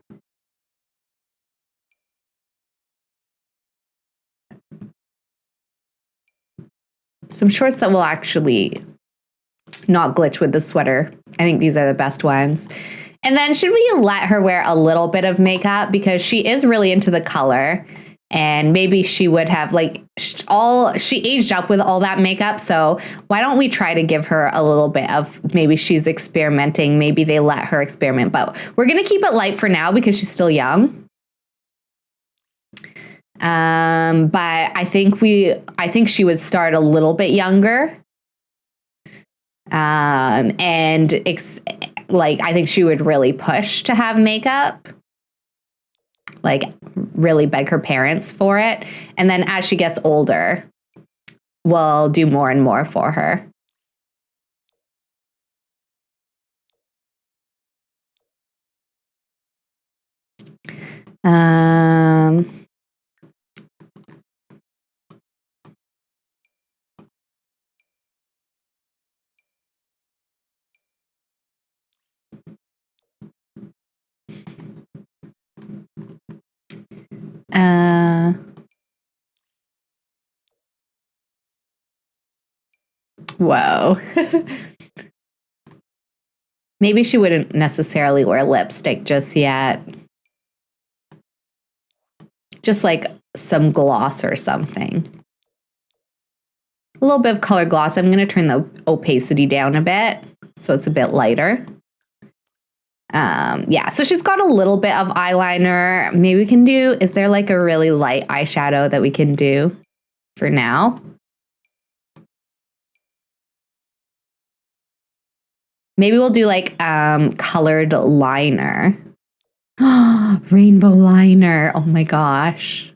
shorts that will actually not glitch with the sweater. I think these are the best ones. And then should we let her wear a little bit of makeup, because she is really into the color, and maybe she would have like she aged up with all that makeup. So why don't we try to give her a little bit of, maybe she's experimenting, maybe they let her experiment, but we're going to keep it light for now because she's still young. But I think she would start a little bit younger. And I think she would really push to have makeup, like really beg her parents for it. And then as she gets older, we'll do more and more for her. Whoa. Maybe she wouldn't necessarily wear lipstick just yet. Just like some gloss or something. A little bit of color gloss. I'm going to turn the opacity down a bit so it's a bit lighter. Yeah, so she's got a little bit of eyeliner. Maybe we can do, is there like a really light eyeshadow that we can do for now? Maybe we'll do like colored liner. Rainbow liner. Oh my gosh.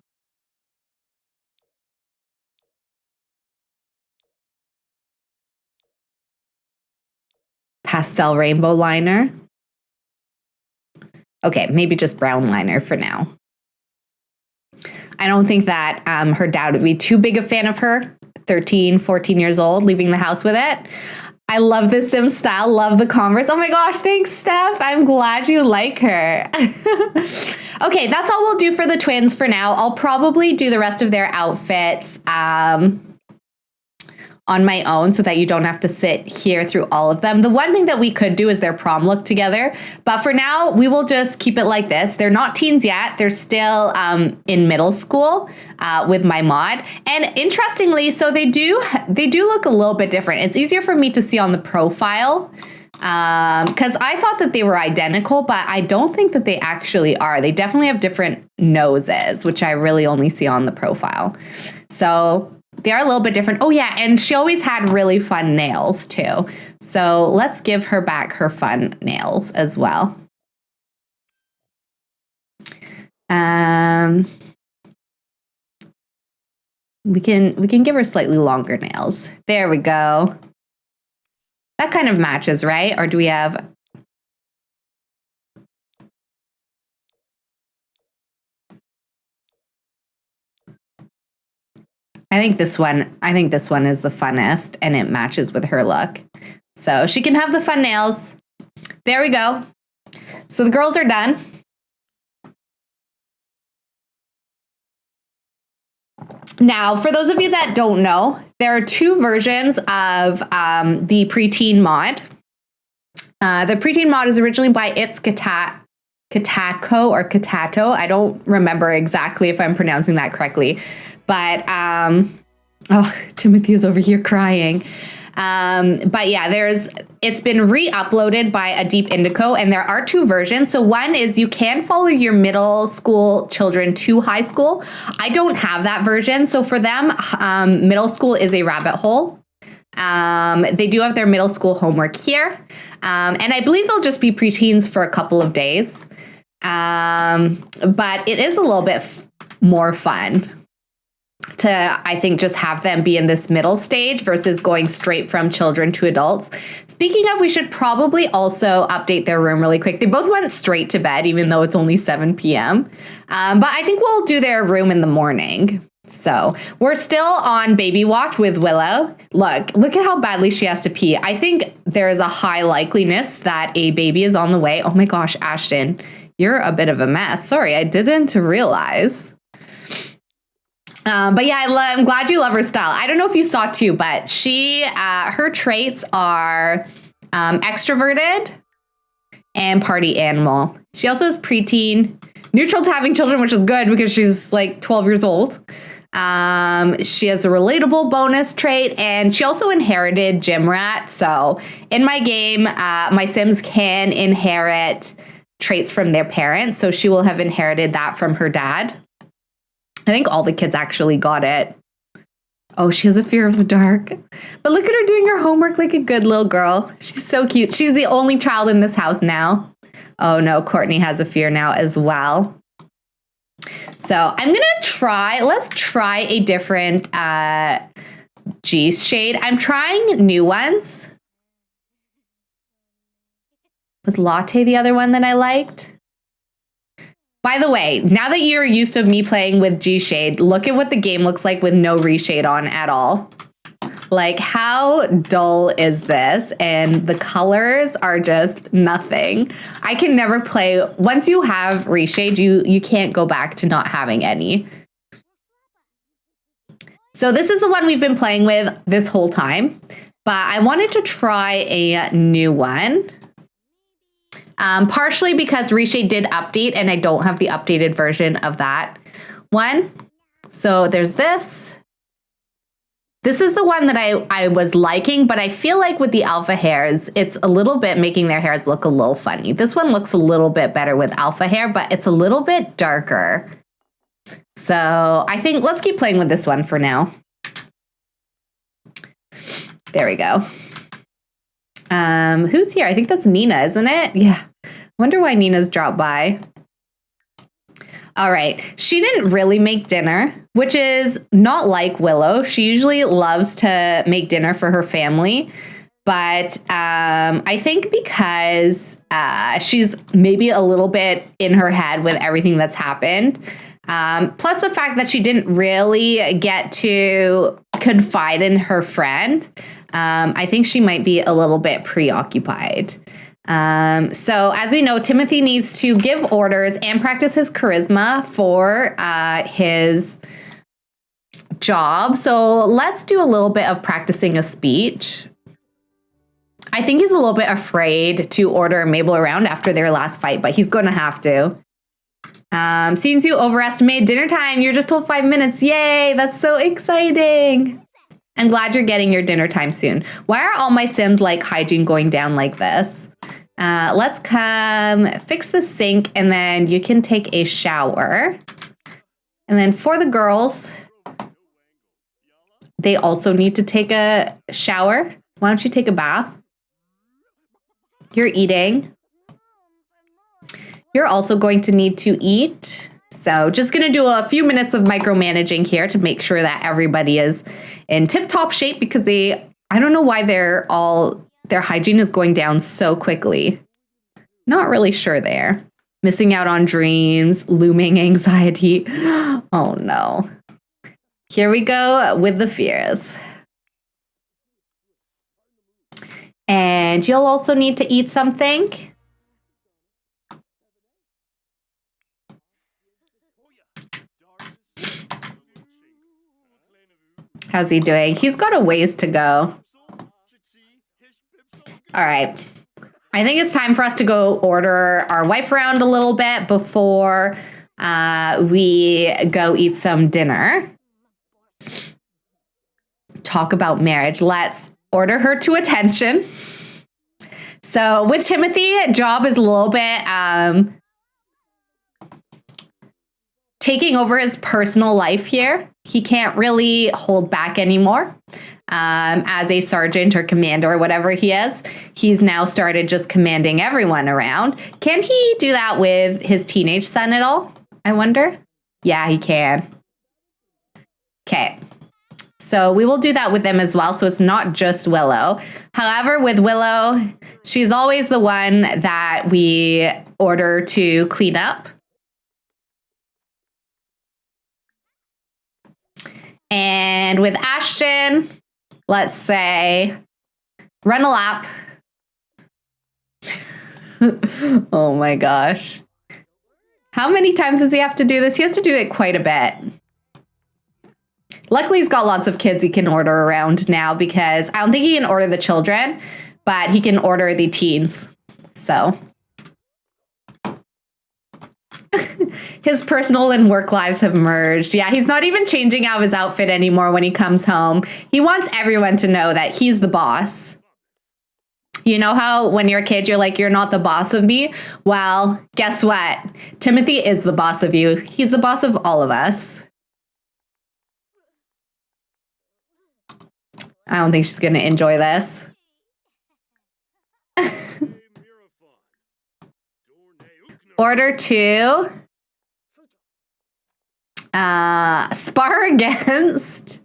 Pastel rainbow liner. Okay, maybe just brown liner for now. I don't think that her dad would be too big a fan of her. 13, 14 years old, leaving the house with it. I love the Sims style. Love the Converse. Oh my gosh, thanks, Steph. I'm glad you like her. Okay, that's all we'll do for the twins for now. I'll probably do the rest of their outfits on my own so that you don't have to sit here through all of them. The one thing that we could do is their prom look together. But for now, we will just keep it like this. They're not teens yet. They're still in middle school with my mod. And interestingly, so they do look a little bit different. It's easier for me to see on the profile because I thought that they were identical, but I don't think that they actually are. They definitely have different noses, which I really only see on the profile. So they are a little bit different. Oh yeah, and she always had really fun nails too. So let's give her back her fun nails as well. We can give her slightly longer nails. There we go. That kind of matches, right? Or do we have... I think this one is the funnest and it matches with her look. So she can have the fun nails. There we go. So the girls are done. Now, for those of you that don't know, there are two versions of the preteen mod. The preteen mod is originally by ItsKatato or Katato. I don't remember exactly if I'm pronouncing that correctly. But, oh, Timothy is over here crying. But yeah, it's been re-uploaded by A Deep Indigo, and there are two versions. So one is you can follow your middle school children to high school. I don't have that version. So for them, middle school is a rabbit hole. They do have their middle school homework here. And I believe they'll just be preteens for a couple of days. But it is a little bit more fun to, I think, just have them be in this middle stage versus going straight from children to adults. Speaking of, we should probably also update their room really quick. They both went straight to bed, even though it's only 7 p.m. But I think we'll do their room in the morning. So we're still on baby watch with Willow. Look at how badly she has to pee. I think there is a high likeliness that a baby is on the way. Oh my gosh, Ashton, you're a bit of a mess. Sorry, I didn't realize. But yeah, I'm glad you love her style. I don't know if you saw too, but her traits are extroverted and party animal. She also is preteen, neutral to having children, which is good because she's like 12 years old. She has a relatable bonus trait, and she also inherited gym rat. So in my game, my Sims can inherit traits from their parents. So she will have inherited that from her dad. I think all the kids actually got it. Oh, she has a fear of the dark. But look at her doing her homework like a good little girl. She's so cute. She's the only child in this house now. Oh no, Courtney has a fear now as well. So I'm going to let's try a different G shade. I'm trying new ones. Was Latte the other one that I liked? By the way, now that you're used to me playing with G-Shade, look at what the game looks like with no reshade on at all. Like, how dull is this? And the colors are just nothing. I can never play. Once you have reshade, you can't go back to not having any. So this is the one we've been playing with this whole time. But I wanted to try a new one. Partially because Reshade did update and I don't have the updated version of that one. So there's this. This is the one that I was liking, but I feel like with the alpha hairs, it's a little bit making their hairs look a little funny. This one looks a little bit better with alpha hair, but it's a little bit darker. So I think let's keep playing with this one for now. There we go. Who's here? I think that's Nina, isn't it? Yeah. Wonder why Nina's dropped by. All right. She didn't really make dinner, which is not like Willow. She usually loves to make dinner for her family. But I think because she's maybe a little bit in her head with everything that's happened, plus the fact that she didn't really get to confide in her friend, I think she might be a little bit preoccupied. So as we know, Timothy needs to give orders and practice his charisma for his job. So let's do a little bit of practicing a speech. I think he's a little bit afraid to order Mabel around after their last fight, but he's going to have to. Seems you overestimated dinner time. You're just told 5 minutes. Yay, that's so exciting. I'm glad you're getting your dinner time soon. Why are all my Sims like hygiene going down like this? Let's come fix the sink and then you can take a shower. And then for the girls, they also need to take a shower. Why don't you take a bath? You're eating. You're also going to need to eat. So just going to do a few minutes of micromanaging here to make sure that everybody is in tip-top shape because I don't know why their hygiene is going down so quickly. Not really sure there. Missing out on dreams, looming anxiety. Oh no. Here we go with the fears. And you'll also need to eat something. How's he doing? He's got a ways to go. All right. I think it's time for us to go order our wife around a little bit before we go eat some dinner. Talk about marriage. Let's order her to attention. So with Timothy, Job is a little bit taking over his personal life here. He can't really hold back anymore. As a sergeant or commander or whatever he is, he's now started just commanding everyone around. Can he do that with his teenage son at all? I wonder. Yeah, he can. Okay. So we will do that with them as well. So it's not just Willow. However, with Willow, she's always the one that we order to clean up. And with Ashton, let's say, run a lap. Oh my gosh. How many times does he have to do this? He has to do it quite a bit. Luckily, he's got lots of kids he can order around now because I don't think he can order the children, but he can order the teens. So his personal and work lives have merged. Yeah, he's not even changing out his outfit anymore when he comes home. He wants everyone to know that he's the boss. You know how when you're a kid, you're like, you're not the boss of me? Well, guess what? Timothy is the boss of you. He's the boss of all of us. I don't think she's going to enjoy this. Order to spar against.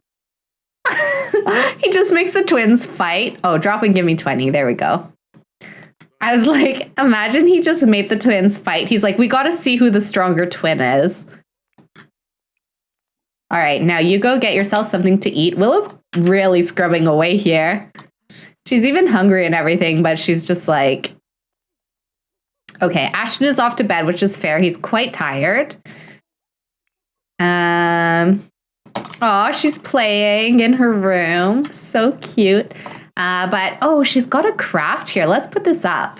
He just makes the twins fight. Oh, drop and give me 20. There we go. I was like, imagine he just made the twins fight. He's like, we got to see who the stronger twin is. All right, now you go get yourself something to eat. Willow's really scrubbing away here. She's even hungry and everything, but she's just like, okay, Ashton is off to bed, which is fair. He's quite tired. Oh, she's playing in her room. So cute. But, oh, she's got a craft here. Let's put this up.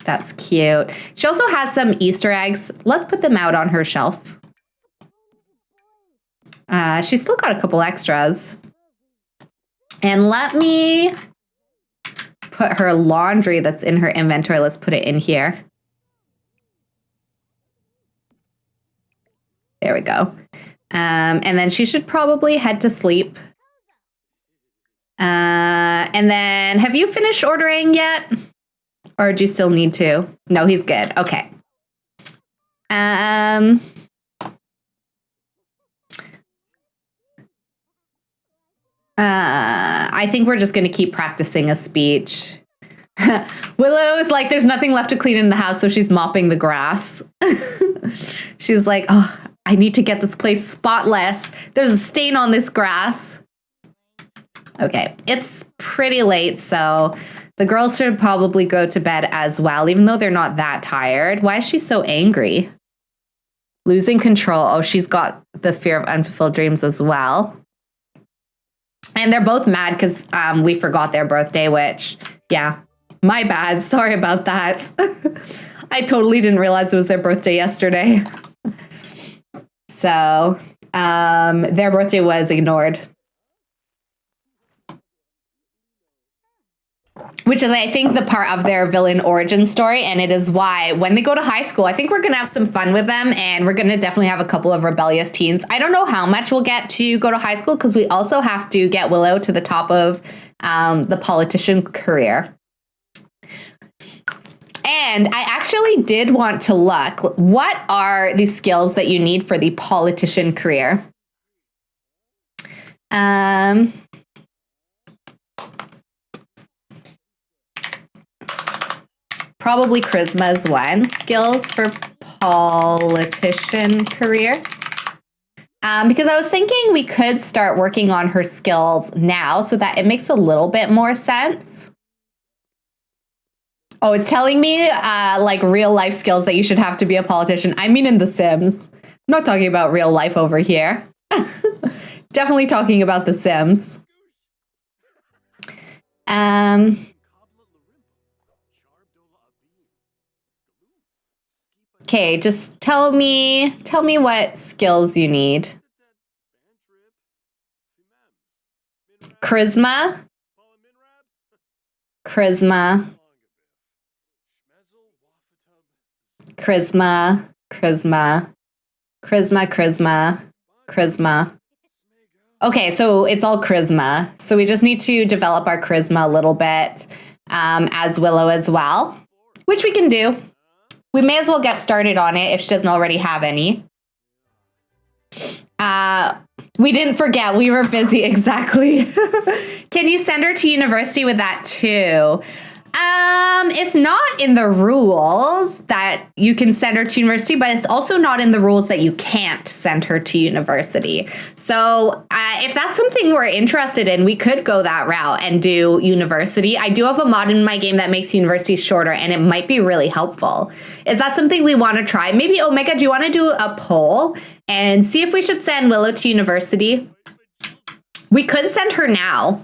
That's cute. She also has some Easter eggs. Let's put them out on her shelf. She's still got a couple extras. And let me put her laundry that's in her inventory. Let's put it in here. There we go. And then she should probably head to sleep. And then, have you finished ordering yet? Or do you still need to? No, he's good. Okay. I think we're just going to keep practicing a speech. Willow's like, there's nothing left to clean in the house, so she's mopping the grass. She's like, oh, I need to get this place spotless. There's a stain on this grass. Okay, it's pretty late, so the girls should probably go to bed as well, even though they're not that tired. Why is she so angry? Losing control. Oh, she's got the fear of unfulfilled dreams as well. And they're both mad because we forgot their birthday, which, yeah, my bad. Sorry about that. I totally didn't realize it was their birthday yesterday. So their birthday was ignored. Which is, I think, the part of their villain origin story. And it is why when they go to high school, I think we're going to have some fun with them. And we're going to definitely have a couple of rebellious teens. I don't know how much we'll get to go to high school because we also have to get Willow to the top of the politician career. And I actually did want to look. What are the skills that you need for the politician career? Probably charisma is one. Skills for politician career. Because I was thinking we could start working on her skills now so that it makes a little bit more sense. Oh, it's telling me like real life skills that you should have to be a politician. I mean in The Sims. I'm not talking about real life over here. Definitely talking about The Sims. Okay, just tell me what skills you need. Charisma. Charisma. Charisma. Charisma. Charisma. Charisma. Charisma. Okay, so it's all charisma. So we just need to develop our charisma a little bit as Willow as well, which we can do. We may as well get started on it if she doesn't already have any. We didn't forget. We were busy. Exactly. Can you send her to university with that too? It's not in the rules that you can send her to university, but it's also not in the rules that you can't send her to university. So if that's something we're interested in, we could go that route and do university. I do have a mod in my game that makes university shorter, and it might be really helpful. Is that something we want to try? Maybe, Omega, do you want to do a poll and see if we should send Willow to university? We could send her now.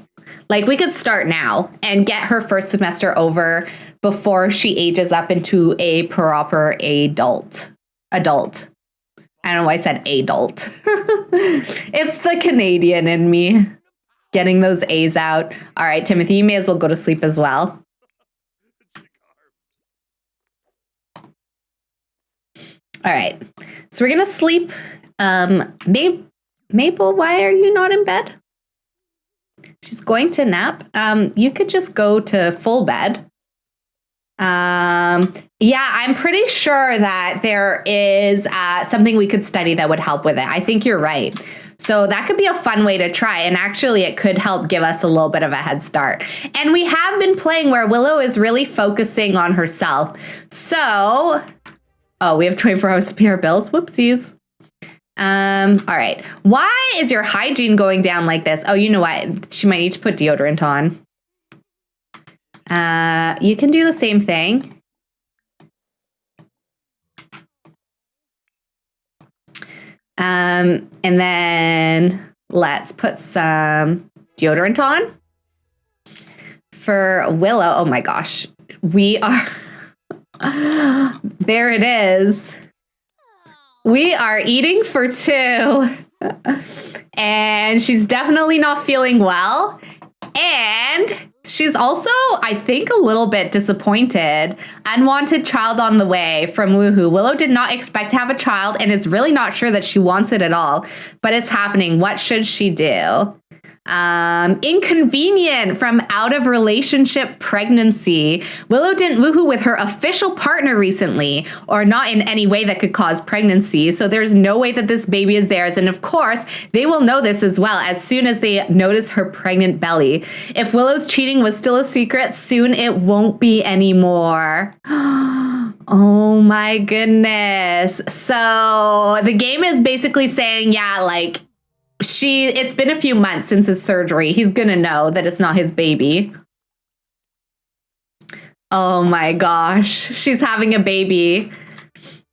Like, we could start now and get her first semester over before she ages up into a proper adult. I don't know why I said adult. It's the Canadian in me getting those A's out. All right, Timothy, you may as well go to sleep as well. All right, so we're going to sleep. Maple, why are you not in bed? She's going to nap. You could just go to full bed. Yeah, I'm pretty sure that there is something we could study that would help with it. I think you're right. So that could be a fun way to try. And actually, it could help give us a little bit of a head start. And we have been playing where Willow is really focusing on herself. So, oh, we have 24 hours to pay our bills. Whoopsies. All right. Why is your hygiene going down like this? Oh, you know what? She might need to put deodorant on. You can do the same thing. And then let's put some deodorant on for Willow. Oh my gosh. We are, there it is. We are eating for two, and she's definitely not feeling well. And she's also, I think, a little bit disappointed. Unwanted child on the way from Woohoo. Willow did not expect to have a child and is really not sure that she wants it at all, but it's happening. What should she do? Inconvenient from out of relationship pregnancy. Willow didn't woohoo with her official partner recently, or not in any way that could cause pregnancy. So there's no way that this baby is theirs. And of course, they will know this as well as soon as they notice her pregnant belly. If Willow's cheating was still a secret, soon it won't be anymore. Oh my goodness. So the game is basically saying, yeah, like, it's been a few months since his surgery. He's gonna know that it's not his baby. Oh my gosh. She's having a baby.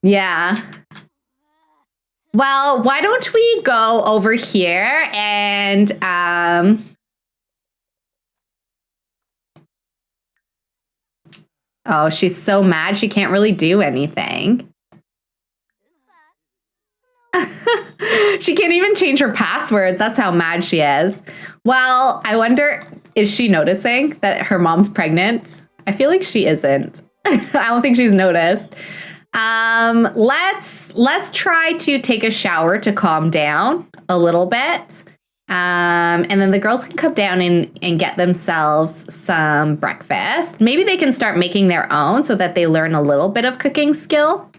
Yeah. Well, why don't we go over here and oh, she's so mad she can't really do anything. She can't even change her passwords. That's how mad she is. Well, I wonder, is she noticing that her mom's pregnant? I feel like she isn't. I don't think she's noticed. Let's try to take a shower to calm down a little bit. And then the girls can come down and get themselves some breakfast. Maybe they can start making their own so that they learn a little bit of cooking skill.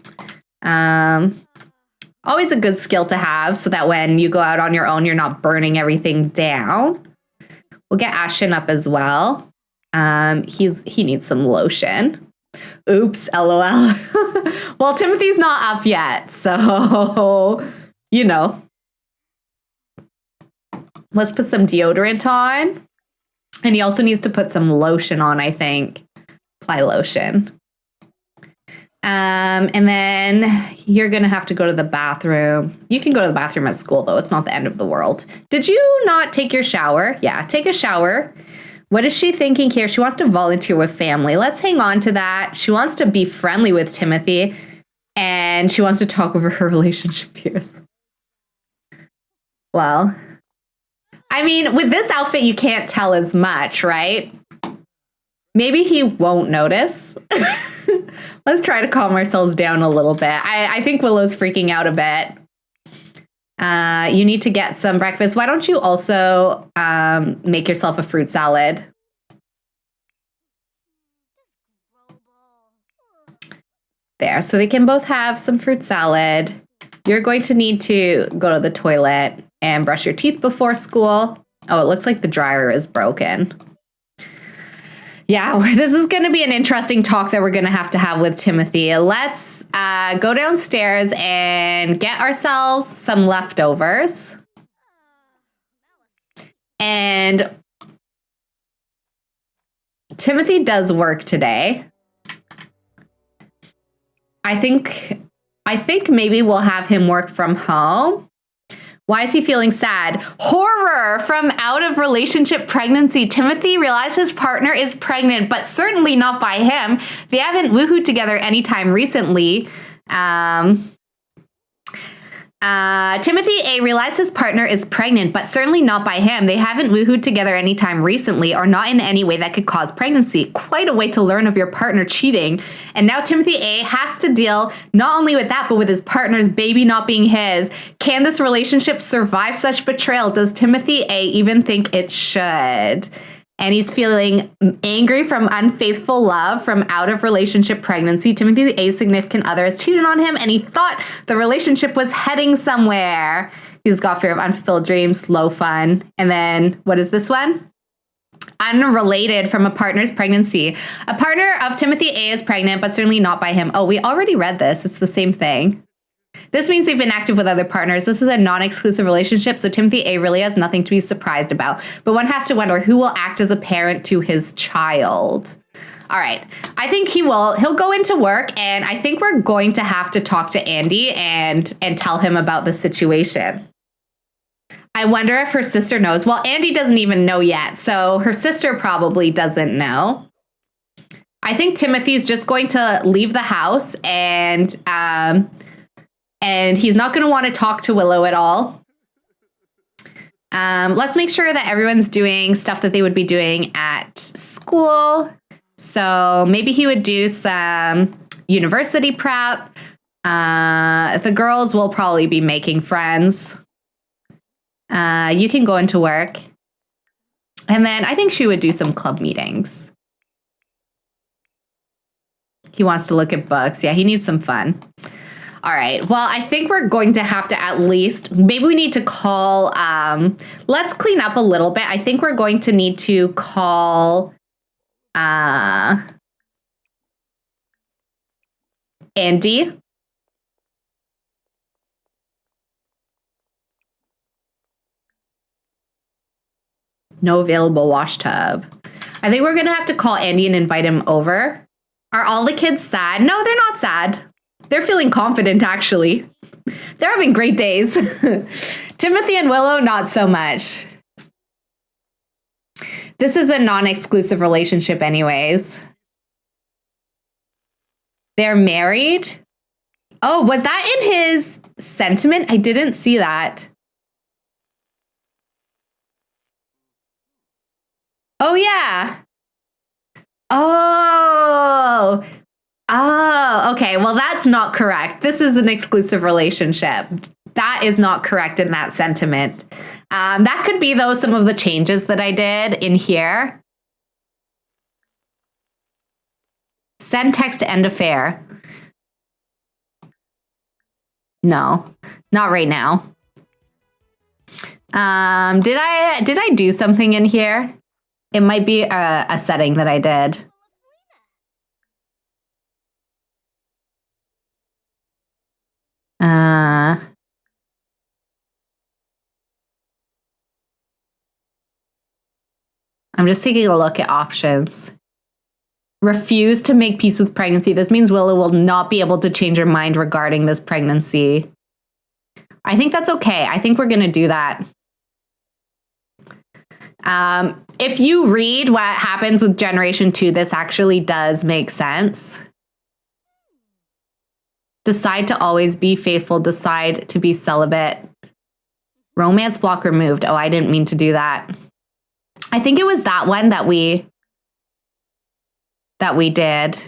Always a good skill to have so that when you go out on your own, you're not burning everything down. We'll get Ashton up as well. He needs some lotion. Oops, LOL. Well, Timothy's not up yet, so, you know. Let's put some deodorant on. And he also needs to put some lotion on, I think. Apply lotion. And then you're going to have to go to the bathroom. You can go to the bathroom at school, though. It's not the end of the world. Did you not take your shower? Yeah, take a shower. What is she thinking here? She wants to volunteer with family. Let's hang on to that. She wants to be friendly with Timothy. And she wants to talk over her relationship peers. Well, I mean, with this outfit, you can't tell as much, right? Maybe he won't notice. Let's try to calm ourselves down a little bit. I think Willow's freaking out a bit. You need to get some breakfast. Why don't you also make yourself a fruit salad? There, so they can both have some fruit salad. You're going to need to go to the toilet and brush your teeth before school. Oh, it looks like the dryer is broken. Yeah, this is going to be an interesting talk that we're going to have with Timothy. Let's go downstairs and get ourselves some leftovers. And Timothy does work today. I think maybe we'll have him work from home. Why is he feeling sad? Horror from out of relationship pregnancy. Timothy realized his partner is pregnant, but certainly not by him. They haven't woohooed together anytime recently. Timothy A realized his partner is pregnant, but certainly not by him. They haven't woohooed together anytime recently, or not in any way that could cause pregnancy. Quite a way to learn of your partner cheating. And now Timothy A has to deal not only with that, but with his partner's baby not being his. Can this relationship survive such betrayal? Does Timothy A even think it should? And he's feeling angry from unfaithful love from out of relationship pregnancy. Timothy A's significant other has cheated on him, and he thought the relationship was heading somewhere. He's got fear of unfulfilled dreams, low fun. And then what is this one? Unrelated from a partner's pregnancy. A partner of Timothy A is pregnant, but certainly not by him. Oh, we already read this. It's the same thing. This means they've been active with other partners. This is a non-exclusive relationship, so Timothy A really has nothing to be surprised about. But one has to wonder who will act as a parent to his child. All right. I think he will. He'll go into work, and I think we're going to have to talk to Andy and tell him about the situation. I wonder if her sister knows. Well, Andy doesn't even know yet, so her sister probably doesn't know. I think Timothy's just going to leave the house and he's not going to want to talk to Willow at all. Let's make sure that everyone's doing stuff that they would be doing at school. So maybe he would do some university prep. The girls will probably be making friends. You can go into work. And then I think she would do some club meetings. He wants to look at books. Yeah, he needs some fun. All right. Well, I think we're going to have to at least, maybe we need to call, let's clean up a little bit. I think we're going to need to call Andy. No available wash tub. I think we're going to have to call Andy and invite him over. Are all the kids sad? No, they're not sad. They're feeling confident, actually. They're having great days. Timothy and Willow, not so much. This is a non-exclusive relationship anyways. They're married. Oh, was that in his sentiment? I didn't see that. Oh, yeah. Oh, okay. Well, that's not correct. This is an exclusive relationship. That is not correct in that sentiment. That could be, though, some of the changes that I did in here. Send text to end affair. No, not right now. Did I do something in here? It might be a setting that I did. I'm just taking a look at options. Refuse to make peace with pregnancy. This means Willow will not be able to change her mind regarding this pregnancy. I think that's okay. I think we're going to do that. If you read what happens with Generation 2, this actually does make sense. Decide to always be faithful. Decide to be celibate. Romance block removed. Oh, I didn't mean to do that. I think it was that one that we did.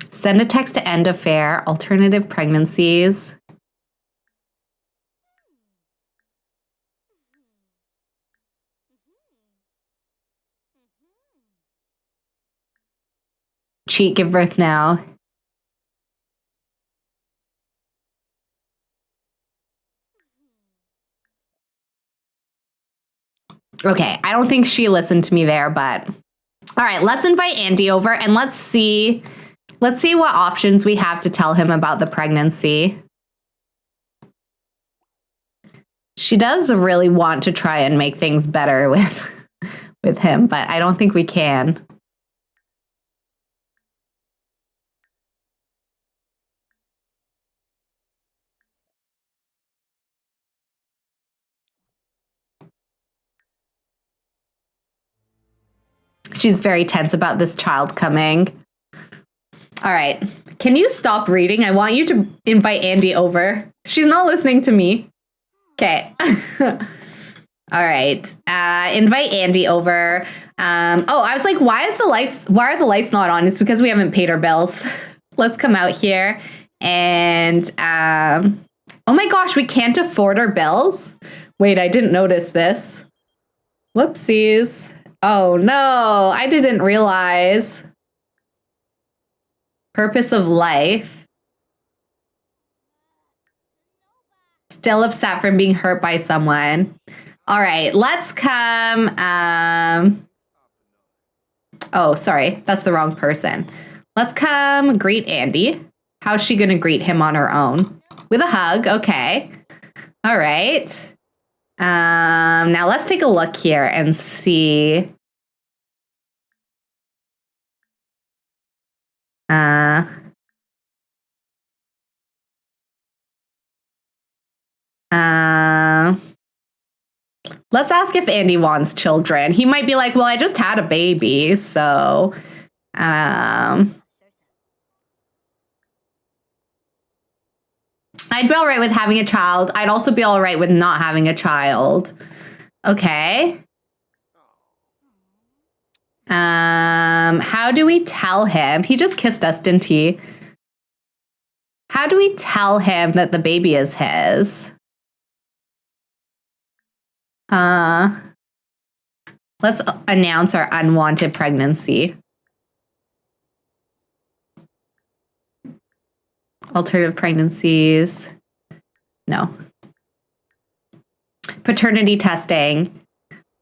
Send a text to end affair. Alternative pregnancies. Cheat, give birth now. Okay, I don't think she listened to me there, but all right, let's invite Andy over and let's see what options we have to tell him about the pregnancy. She does really want to try and make things better with him, but I don't think we can. She's very tense about this child coming. All right. Can you stop reading? I want you to invite Andy over. She's not listening to me. Okay. All right. Invite Andy over. I was like, why are the lights not on? It's because we haven't paid our bills. Let's come out here. And oh my gosh, we can't afford our bills. Wait, I didn't notice this. Whoopsies. Oh no, I didn't realize. Purpose of life. Still upset from being hurt by someone. All right, let's come. Oh, sorry, that's the wrong person. Let's come greet Andy. How's she going to greet him on her own? With a hug, okay. All right. Now let's take a look here and see. Let's ask if Andy wants children. He might be like, well, I just had a baby, so I'd be all right with having a child. I'd also be all right with not having a child. Okay. How do we tell him? He just kissed us, didn't he? how do we tell him that the baby is his? Let's announce our unwanted pregnancy. Alternative pregnancies. No. Paternity testing.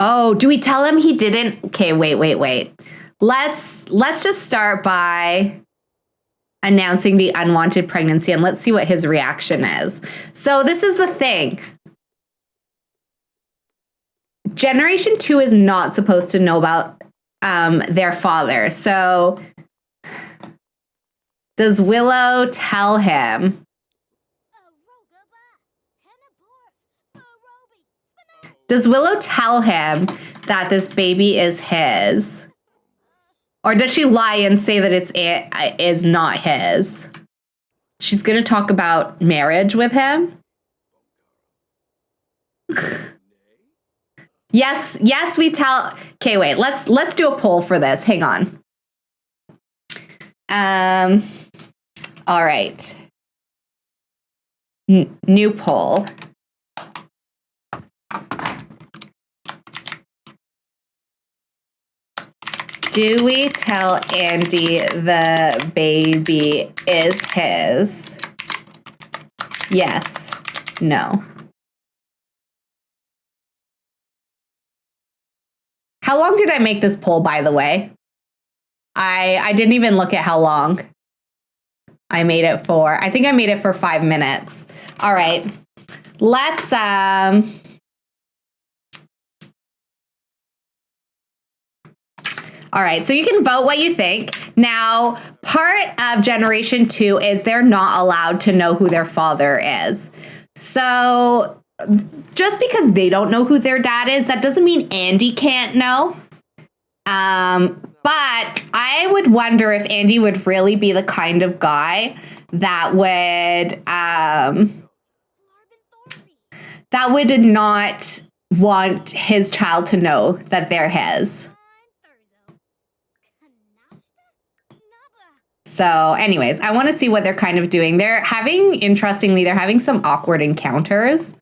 Oh, do we tell him he didn't? Okay, wait. Let's just start by announcing the unwanted pregnancy and let's see what his reaction is. So this is the thing. Generation 2 is not supposed to know about their father. So does Willow tell him? Does Willow tell him that this baby is his? Or does she lie and say that it is not his? She's going to talk about marriage with him? Yes, we tell. Okay, wait. Let's do a poll for this. Hang on. All right. New poll. Do we tell Andy the baby is his? Yes. No. How long did I make this poll, by the way? I didn't even look at how long I made it for. I think I made it for 5 minutes. All right. Let's All right, so you can vote what you think. Now, part of Generation 2 is they're not allowed to know who their father is. So just because they don't know who their dad is, that doesn't mean Andy can't know. But I would wonder if Andy would really be the kind of guy that would not want his child to know that they're his. So anyways, I want to see what they're kind of doing. Interestingly, they're having some awkward encounters.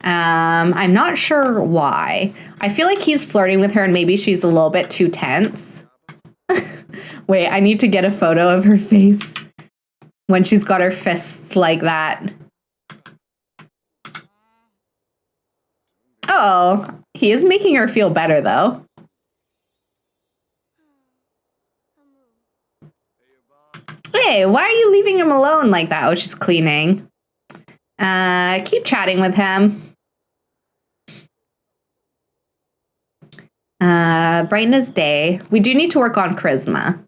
I'm not sure why. I feel like he's flirting with her and maybe she's a little bit too tense. Wait, I need to get a photo of her face when she's got her fists like that. Oh, he is making her feel better though. Hey, why are you leaving him alone like that? Oh, she's cleaning. Keep chatting with him. Brighten his day. We do need to work on charisma.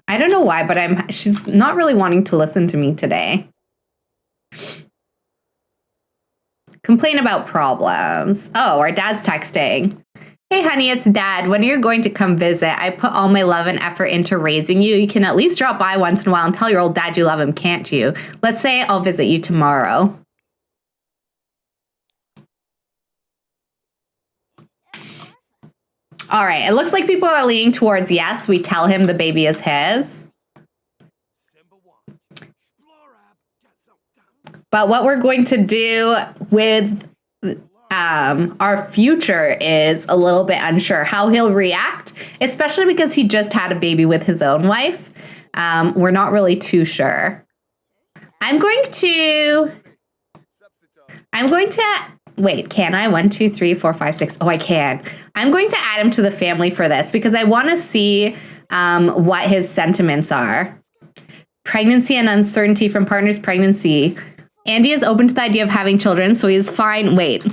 I don't know why, but she's not really wanting to listen to me today. Complain about problems. Oh, our dad's texting. Hey, honey, it's Dad. When are you going to come visit? I put all my love and effort into raising you. You can at least drop by once in a while and tell your old dad you love him, can't you? Let's say I'll visit you tomorrow. All right, it looks like people are leaning towards yes. We tell him the baby is his. But what we're going to do with our future is a little bit unsure how he'll react, especially because he just had a baby with his own wife. We're not really too sure. I'm going to, wait, can I? 1, 2, 3, 4, 5, 6. Oh, I can. I'm going to add him to the family for this because I want to see what his sentiments are. Pregnancy and uncertainty from partner's pregnancy. Andy is open to the idea of having children, so he is fine. Wait.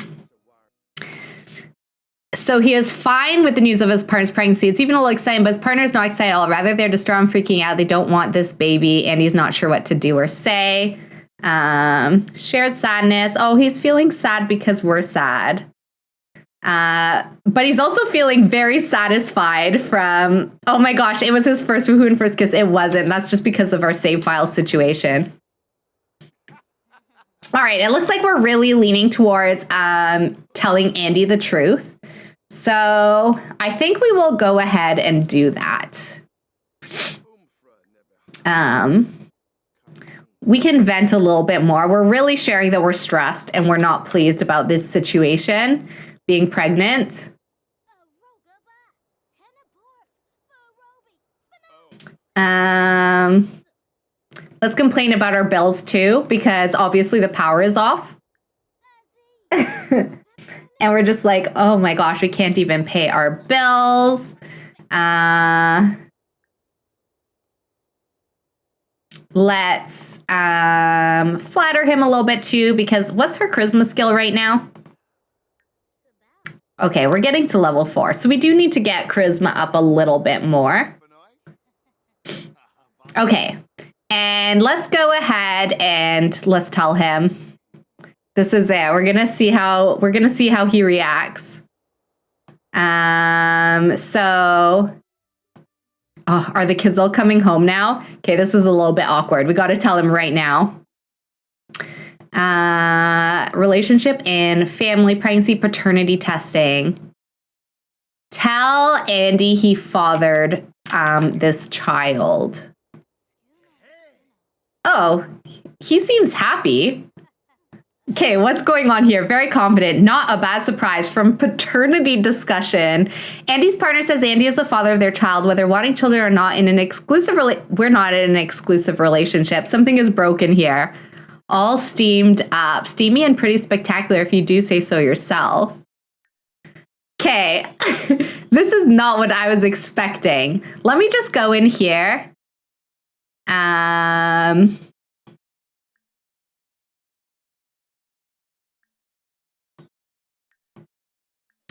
So he is fine with the news of his partner's pregnancy. It's even a little exciting, but his partner is not excited at all. Rather, they're distraught and freaking out. They don't want this baby, and he's not sure what to do or say. Shared sadness. Oh, he's feeling sad because we're sad. But he's also feeling very satisfied from, oh my gosh, it was his first woohoo and first kiss. It wasn't. That's just because of our save file situation. All right, it looks like we're really leaning towards telling Andy the truth. So I think we will go ahead and do that. we can vent a little bit more. We're really sharing that we're stressed and we're not pleased about this situation, being pregnant. Let's complain about our bills too, because obviously the power is off. And we're just like, oh my gosh, we can't even pay our bills. Let's flatter him a little bit too, because what's her charisma skill right now? Okay, we're getting to level 4. So we do need to get charisma up a little bit more. Okay, and let's go ahead and let's tell him. This is it. We're gonna see how he reacts. Are the kids all coming home now? Okay, this is a little bit awkward. We got to tell him right now. Relationship and family pregnancy paternity testing. Tell Andy he fathered this child. Oh, he seems happy. Okay, what's going on here? Very confident. Not a bad surprise from paternity discussion. Andy's partner says Andy is the father of their child, whether wanting children or not in an exclusive we're not in an exclusive relationship. Something is broken here. All steamed up. Steamy and pretty spectacular if you do say so yourself. Okay, this is not what I was expecting. Let me just go in here.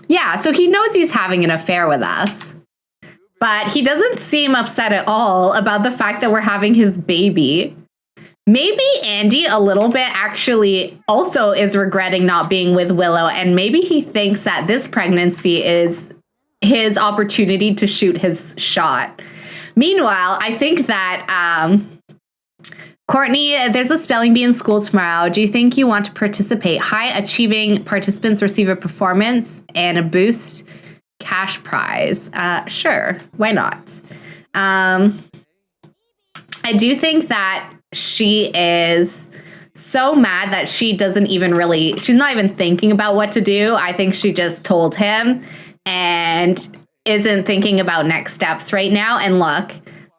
Yeah, so he knows he's having an affair with us, but he doesn't seem upset at all about the fact that we're having his baby. Maybe Andy a little bit actually also is regretting not being with Willow, and maybe he thinks that this pregnancy is his opportunity to shoot his shot. Meanwhile, I think that Courtney, there's a spelling bee in school tomorrow. Do you think you want to participate? High achieving participants receive a performance and a boost cash prize. Sure, why not? I do think that she is so mad that she doesn't even really, she's not even thinking about what to do. I think she just told him and isn't thinking about next steps right now. And look,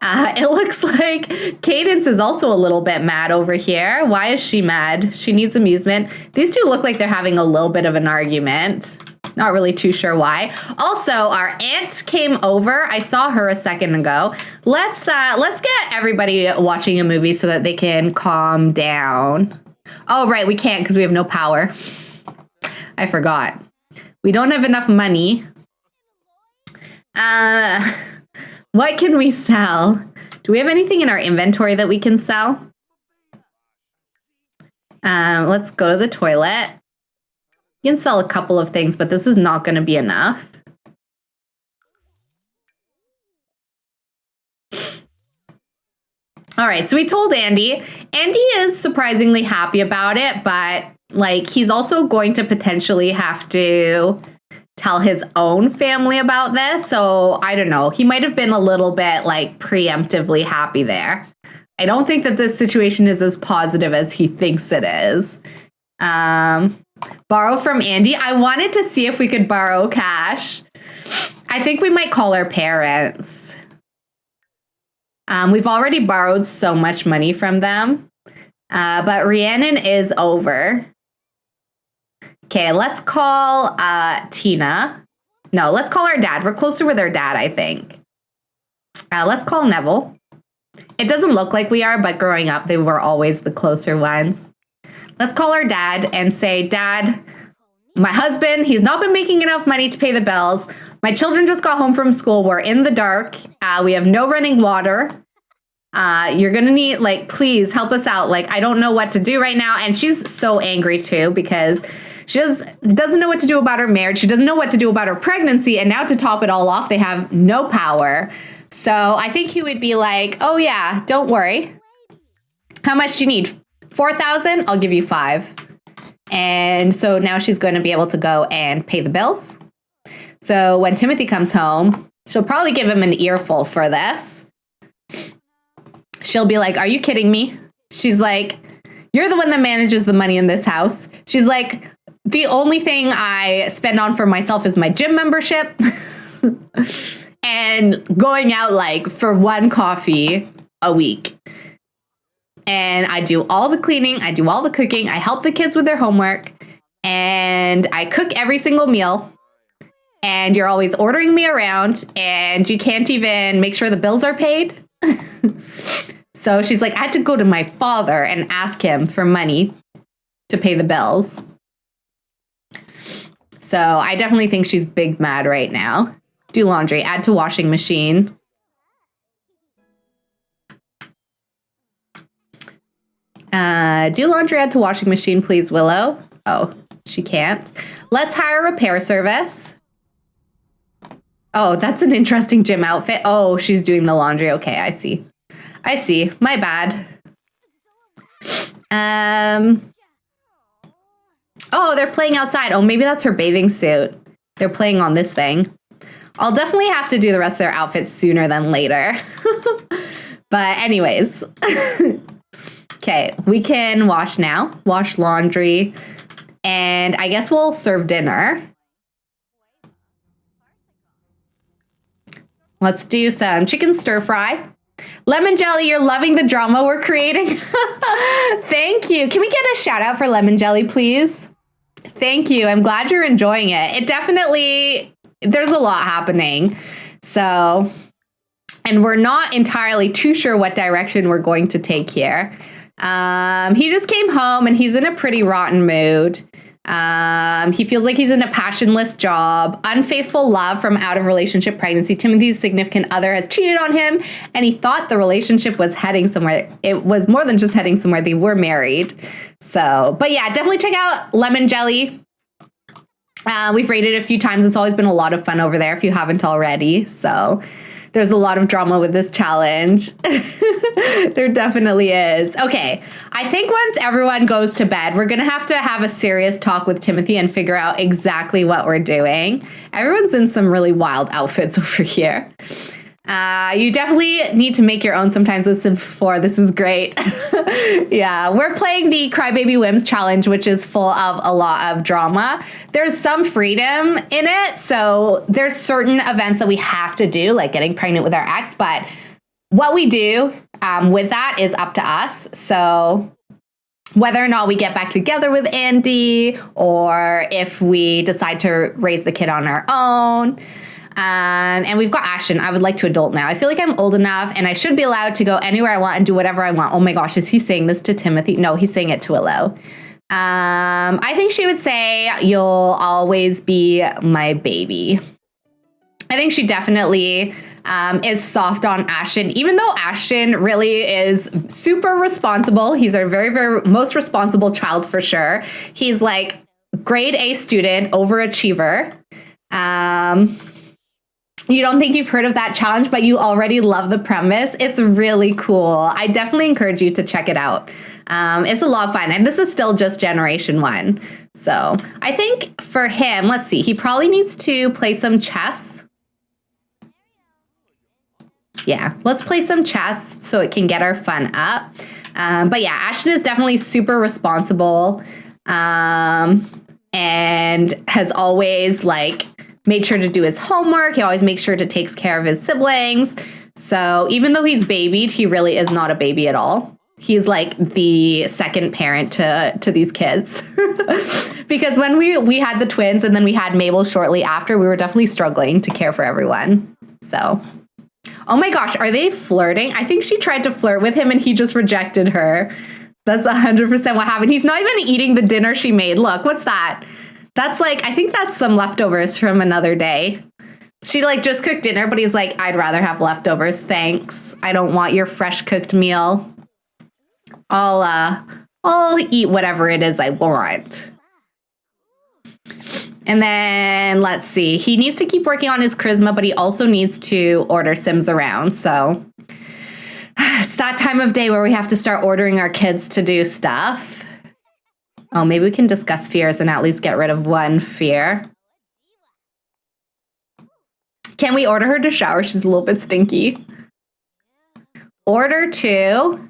it looks like Cadence is also a little bit mad over here. Why is she mad? She needs amusement. These two look like they're having a little bit of an argument. Not really too sure why. Also, our aunt came over. I saw her a second ago. Let's get everybody watching a movie so that they can calm down. Oh, right, we can't because we have no power. I forgot. We don't have enough money. What can we sell? Do we have anything in our inventory that we can sell? Let's go to the toilet. You can sell a couple of things, but this is not going to be enough. All right, so we told Andy. Andy is surprisingly happy about it, but like he's also going to potentially have to tell his own family about this. So I don't know. He might have been a little bit like preemptively happy there. I don't think that this situation is as positive as he thinks it is. Borrow from Andy. I wanted to see if we could borrow cash. I think we might call our parents. We've already borrowed so much money from them. But Rhiannon is over. Okay, let's call Tina. No, let's call our dad. We're closer with our dad, I think. Let's call Neville. It doesn't look like we are, but growing up, they were always the closer ones. Let's call our dad and say, Dad, my husband, he's not been making enough money to pay the bills. My children just got home from school. We're in the dark. We have no running water. You're going to need, like, please help us out. Like, I don't know what to do right now. And she's so angry, too, because she doesn't know what to do about her marriage. She doesn't know what to do about her pregnancy. And now to top it all off, they have no power. So I think he would be like, oh, yeah, don't worry. How much do you need? 4,000? I'll give you 5. And so now she's going to be able to go and pay the bills. So when Timothy comes home, she'll probably give him an earful for this. She'll be like, are you kidding me? She's like, you're the one that manages the money in this house. She's like, the only thing I spend on for myself is my gym membership and going out like for one coffee a week. And I do all the cleaning. I do all the cooking. I help the kids with their homework. And I cook every single meal. And you're always ordering me around. And you can't even make sure the bills are paid. So she's like, I had to go to my father and ask him for money to pay the bills. So I definitely think she's big mad right now. Do laundry, add to washing machine. Do laundry, add to washing machine, please, Willow. Oh, she can't. Let's hire a repair service. Oh, that's an interesting gym outfit. Oh, she's doing the laundry. Okay, I see. I see. My bad. Oh, they're playing outside. Oh, maybe that's her bathing suit. They're playing on this thing. I'll definitely have to do the rest of their outfits sooner than later. But anyways. Okay, we can wash now. Wash laundry. And I guess we'll serve dinner. Let's do some chicken stir fry. Lemon Jelly, you're loving the drama we're creating. Thank you. Can we get a shout out for Lemon Jelly, please? Thank you. I'm glad you're enjoying it. It definitely, there's a lot happening. So, and we're not entirely too sure what direction we're going to take here. He just came home and he's in a pretty rotten mood. He feels like he's in a passionless job, unfaithful love from out of relationship pregnancy. Timothy's significant other has cheated on him and he thought the relationship was heading somewhere. It was more than just heading somewhere. They were married. So, but yeah, definitely check out Lemon Jelly. We've rated it a few times. It's always been a lot of fun over there if you haven't already. So there's a lot of drama with this challenge. There definitely is. Okay, I think once everyone goes to bed, we're going to have a serious talk with Timothy and figure out exactly what we're doing. Everyone's in some really wild outfits over here. You definitely need to make your own sometimes with Sims 4. This is great. Yeah, we're playing the Crybaby Whims challenge, which is full of a lot of drama. There's some freedom in it. So there's certain events that we have to do, like getting pregnant with our ex. But what we do with that is up to us. So whether or not we get back together with Andy or if we decide to raise the kid on our own. And we've got Ashton. I would like to adult now. I feel like I'm old enough and I should be allowed to go anywhere I want and do whatever I want. Oh my gosh, is he saying this to Timothy? No, he's saying it to Willow. I think she would say, you'll always be my baby. I think she definitely is soft on Ashton, even though Ashton really is super responsible. He's our very, very most responsible child for sure. He's like grade A student, overachiever. You don't think you've heard of that challenge, but you already love the premise. It's really cool. I definitely encourage you to check it out. It's a lot of fun. And this is still just generation 1. So I think for him, let's see, he probably needs to play some chess. Yeah, let's play some chess so it can get our fun up. But yeah, Ashton is definitely super responsible and has always like made sure to do his homework. He always makes sure to take care of his siblings. So even though he's babied, he really is not a baby at all. He's like the second parent to these kids. Because when we had the twins and then we had Mabel shortly after, we were definitely struggling to care for everyone. So, oh my gosh, are they flirting? I think she tried to flirt with him and he just rejected her. That's 100% what happened. He's not even eating the dinner she made. Look, what's that? That's like, I think that's some leftovers from another day. She like just cooked dinner, but he's like, I'd rather have leftovers. Thanks. I don't want your fresh cooked meal. I'll eat whatever it is I want. And then let's see. He needs to keep working on his charisma, but he also needs to order Sims around. So it's that time of day where we have to start ordering our kids to do stuff. Oh, maybe we can discuss fears and at least get rid of one fear. Can we order her to shower? She's a little bit stinky. Order to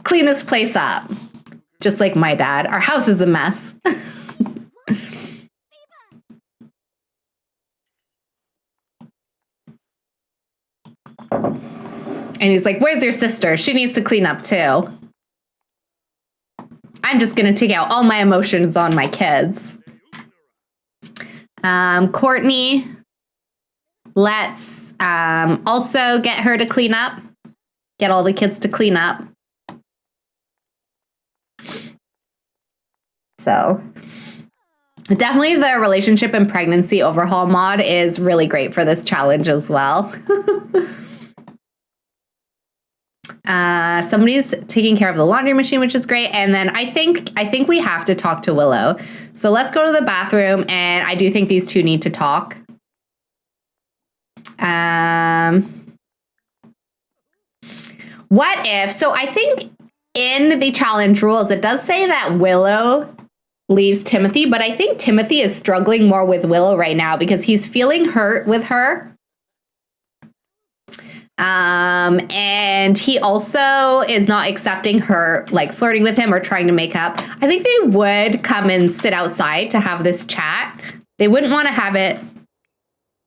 clean this place up. Just like my dad. Our house is a mess. And he's like, where's your sister? She needs to clean up too. I'm just going to take out all my emotions on my kids. Courtney, let's also get her to clean up. Get all the kids to clean up. So definitely the relationship and pregnancy overhaul mod is really great for this challenge as well. Somebody's taking care of the laundry machine, which is great. And then I think we have to talk to Willow. So let's go to the bathroom, and I do think these two need to talk. What if, so I think in the challenge rules, it does say that Willow leaves Timothy, but I think Timothy is struggling more with Willow right now because he's feeling hurt with her. And he also is not accepting her, like, flirting with him or trying to make up. I think they would come and sit outside to have this chat. They wouldn't want to have it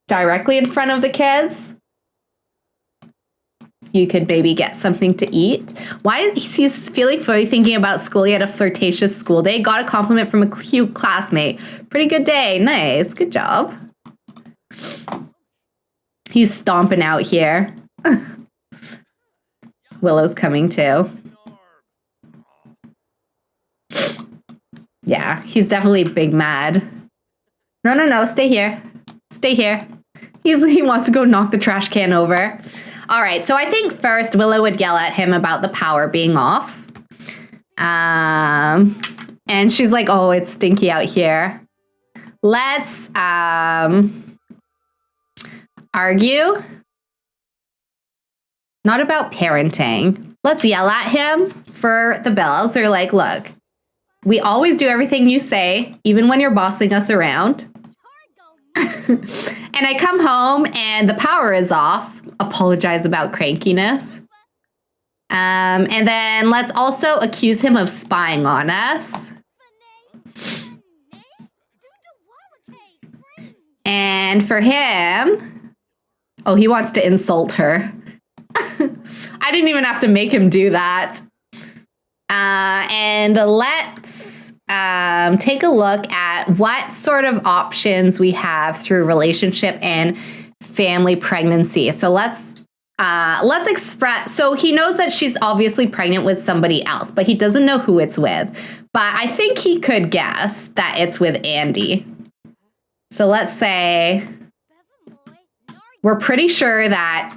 directly in front of the kids. You could maybe get something to eat. Why is he feeling funny thinking about school? He had a flirtatious school day. Got a compliment from a cute classmate. Pretty good day. Nice. Good job. He's stomping out here. Willow's coming too. Yeah, he's definitely big mad. No, stay here. Stay here. He wants to go knock the trash can over. All right, so I think first Willow would yell at him about the power being off. And she's like, oh, it's stinky out here. Let's argue. Not about parenting. Let's yell at him for the bills. Or like, look, we always do everything you say, even when you're bossing us around. And I come home and the power is off. Apologize about crankiness. And then let's also accuse him of spying on us. And for him, oh, he wants to insult her. I didn't even have to make him do that. And let's take a look at what sort of options we have through relationship and family pregnancy. So let's express. So he knows that she's obviously pregnant with somebody else, but he doesn't know who it's with. But I think he could guess that it's with Andy. So let's say we're pretty sure that,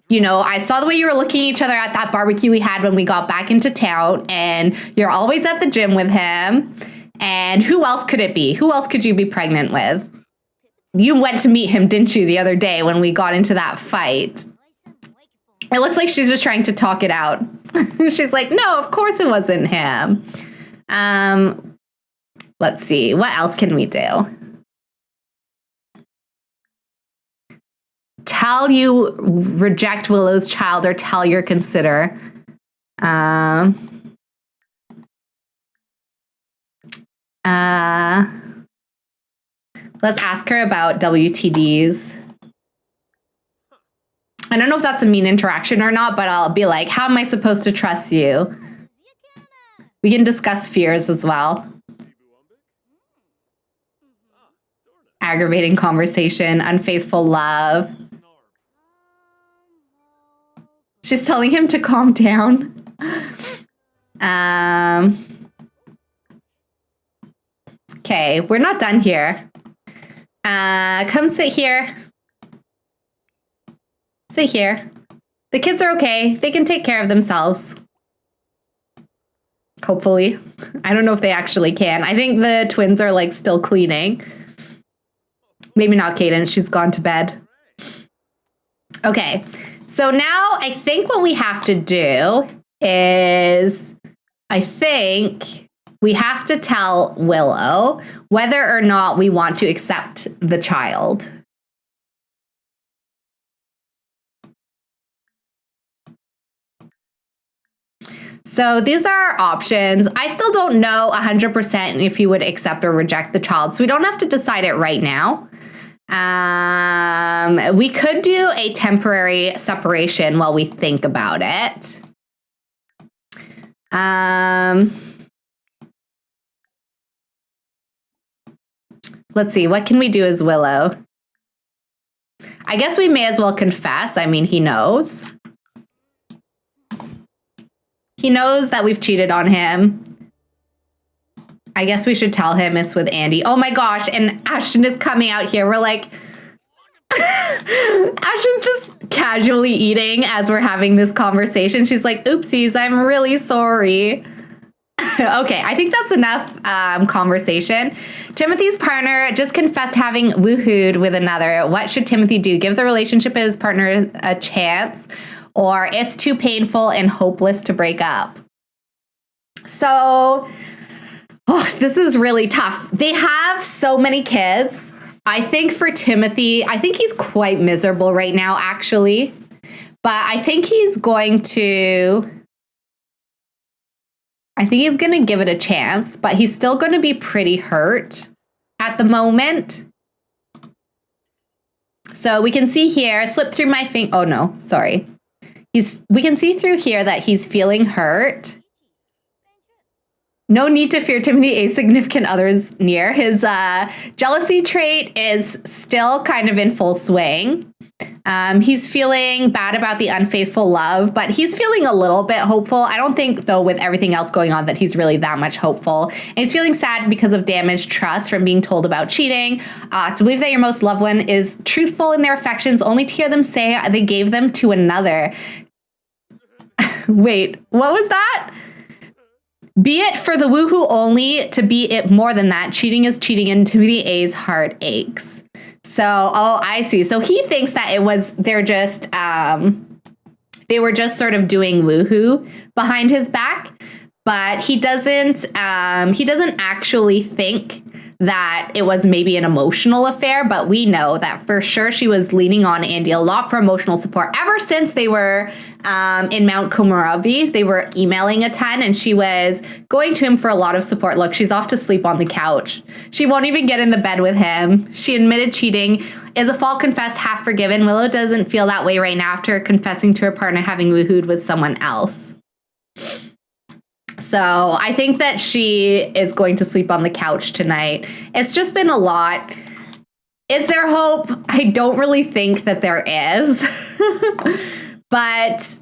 you know, I saw the way you were looking at each other at that barbecue we had when we got back into town, and you're always at the gym with him. And who else could it be? Who else could you be pregnant with? You went to meet him, didn't you, the other day when we got into that fight? It looks like she's just trying to talk it out. She's like, no, of course it wasn't him. Let's see. What else can we do? Tell you reject Willow's child or tell your consider. Let's ask her about WTDs. I don't know if that's a mean interaction or not, but I'll be like, how am I supposed to trust you? We can discuss fears as well. Aggravating conversation, unfaithful love. She's telling him to calm down. Okay, we're not done here. Come sit here. Sit here. The kids are okay. They can take care of themselves. Hopefully. I don't know if they actually can. I think the twins are like still cleaning. Maybe not Kaden. She's gone to bed. Okay. So now I think what we have to do is, I think we have to tell Willow whether or not we want to accept the child. So these are our options. I still don't know 100% if he would accept or reject the child, so we don't have to decide it right now. We could do a temporary separation while we think about it. Let's see, what can we do as Willow? I guess we may as well confess. I mean, he knows. He knows that we've cheated on him. I guess we should tell him it's with Andy. Oh my gosh, and Ashton is coming out here. We're like, Ashton's just casually eating as we're having this conversation. She's like, oopsies, I'm really sorry. Okay, I think that's enough conversation. Timothy's partner just confessed having woohooed with another. What should Timothy do? Give the relationship with his partner a chance, or it's too painful and hopeless to break up? So, this is really tough. They have so many kids. I think for Timothy, I think he's quite miserable right now, actually. But I think he's going to give it a chance, but he's still going to be pretty hurt at the moment. So we can see here, slip through my finger. Oh no, sorry. We can see through here that he's feeling hurt. No need to fear Timothy, a significant other's near. His jealousy trait is still kind of in full swing. He's feeling bad about the unfaithful love, but he's feeling a little bit hopeful. I don't think, though, with everything else going on, that he's really that much hopeful. And he's feeling sad because of damaged trust from being told about cheating. To believe that your most loved one is truthful in their affections, only to hear them say they gave them to another. Wait, what was that? Be it for the woohoo only, to be it more than that. Cheating is cheating, and Timothy A's heart aches. So, oh, I see. So he thinks that they were just sort of doing woohoo behind his back, but he doesn't actually think that it was maybe an emotional affair, but we know that for sure she was leaning on Andy a lot for emotional support. Ever since they were in Mount Komorebi, they were emailing a ton, and she was going to him for a lot of support. Look, she's off to sleep on the couch. She won't even get in the bed with him. She admitted cheating is a fault confessed, half forgiven. Willow doesn't feel that way right now after confessing to her partner having woohooed with someone else. So I think that she is going to sleep on the couch tonight. It's just been a lot. Is there hope? I don't really think that there is. But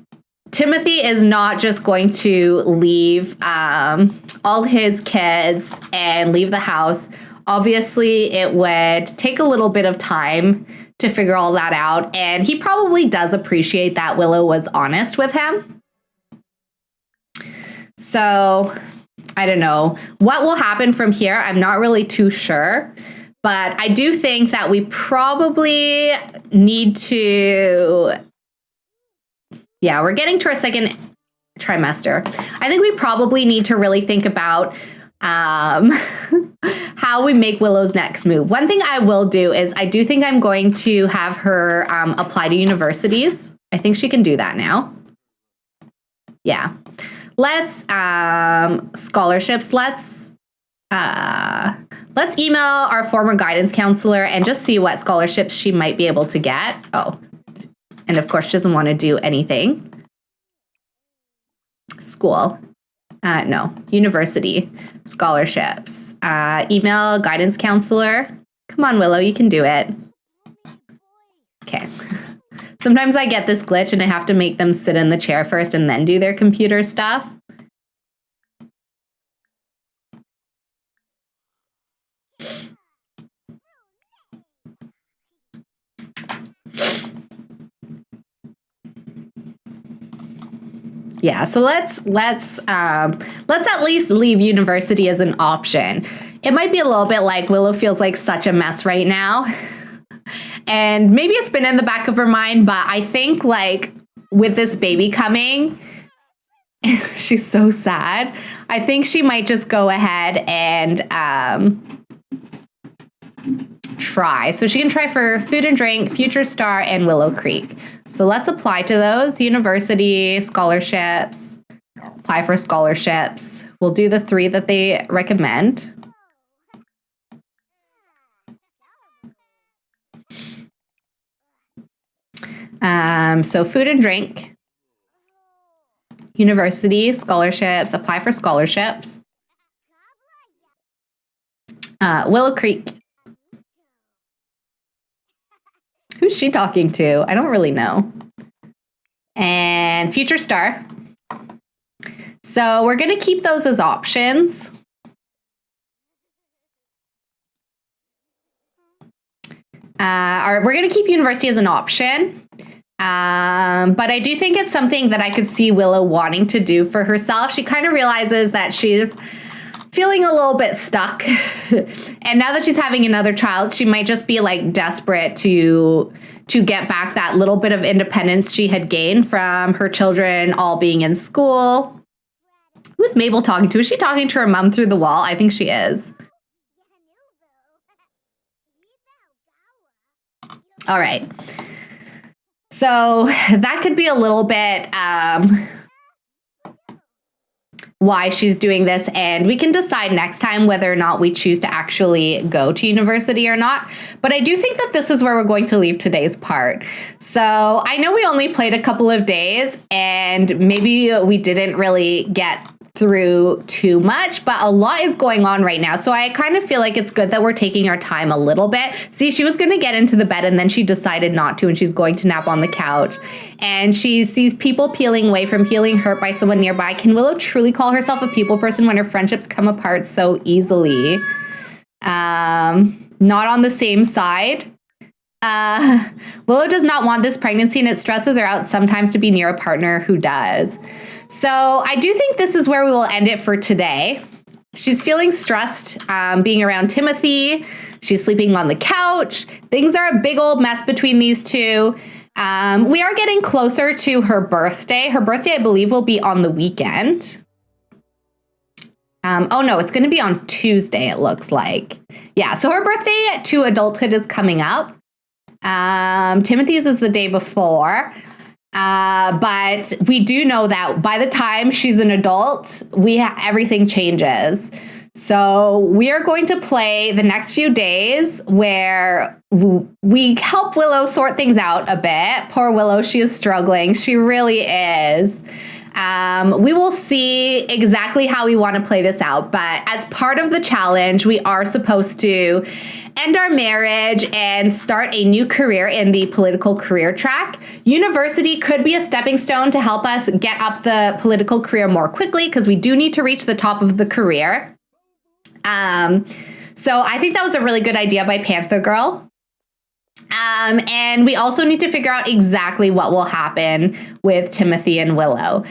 Timothy is not just going to leave all his kids and leave the house. Obviously, it would take a little bit of time to figure all that out. And he probably does appreciate that Willow was honest with him. So, I don't know. What will happen from here? I'm not really too sure. But I do think that we probably need to... Yeah, we're getting to our second trimester. I think we probably need to really think about how we make Willow's next move. One thing I will do is I do think I'm going to have her apply to universities. I think she can do that now. Yeah. Let's scholarships. Let's email our former guidance counselor and just see what scholarships she might be able to get. Oh, and of course, she doesn't want to do anything. School. No, university scholarships. Email guidance counselor. Come on, Willow, you can do it. Okay. Sometimes I get this glitch and I have to make them sit in the chair first and then do their computer stuff. Yeah, so let's at least leave university as an option. It might be a little bit like Willow feels like such a mess right now. And maybe it's been in the back of her mind, but I think like with this baby coming, she's so sad. I think she might just go ahead and try. So she can try for Food and Drink, Future Star, and Willow Creek. So let's apply to those. University, scholarships, apply apply for scholarships. We'll do the 3 that they recommend. So food and drink, university, scholarships, apply for scholarships. Willow Creek. Who's she talking to? I don't really know. And Future Star. So we're going to keep those as options. We're going to keep university as an option. But I do think it's something that I could see Willow wanting to do for herself. She kind of realizes that she's feeling a little bit stuck. And now that she's having another child, she might just be like desperate to get back that little bit of independence she had gained from her children all being in school. Who's Mabel talking to? Is she talking to her mom through the wall? I think she is. All right. So that could be a little bit why she's doing this, and we can decide next time whether or not we choose to actually go to university or not. But I do think that this is where we're going to leave today's part. So I know we only played a couple of days, and maybe we didn't really get through too much, but a lot is going on right now. So I kind of feel like it's good that we're taking our time a little bit. See, she was going to get into the bed and then she decided not to, and she's going to nap on the couch. And she sees people peeling away from feeling hurt by someone nearby. Can Willow truly call herself a people person when her friendships come apart so easily? Not on the same side. Willow does not want this pregnancy, and it stresses her out sometimes to be near a partner who does. So I do think this is where we will end it for today. She's feeling stressed being around Timothy. She's sleeping on the couch. Things are a big old mess between these two. We are getting closer to her birthday. Her birthday, I believe, will be on the weekend. Oh, no, it's going to be on Tuesday, it looks like. Yeah, so her birthday to adulthood is coming up. Timothy's is the day before. But we do know that by the time she's an adult, everything changes. So we are going to play the next few days where we help Willow sort things out a bit. Poor Willow, she is struggling. She really is. We will see exactly how we want to play this out. But as part of the challenge, we are supposed to end our marriage and start a new career in the political career track. University could be a stepping stone to help us get up the political career more quickly, because we do need to reach the top of the career. So I think that was a really good idea by Panther Girl. And we also need to figure out exactly what will happen with Timothy and Willow.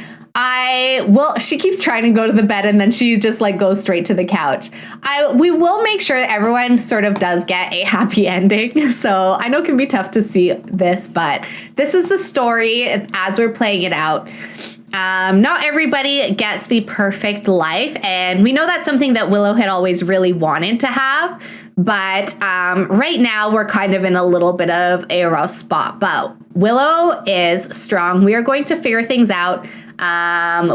She keeps trying to go to the bed and then she just like goes straight to the couch. We will make sure that everyone sort of does get a happy ending. So I know it can be tough to see this, but this is the story as we're playing it out. Not everybody gets the perfect life, and we know that's something that Willow had always really wanted to have, but right now we're kind of in a little bit of a rough spot. But Willow is strong. We are going to figure things out.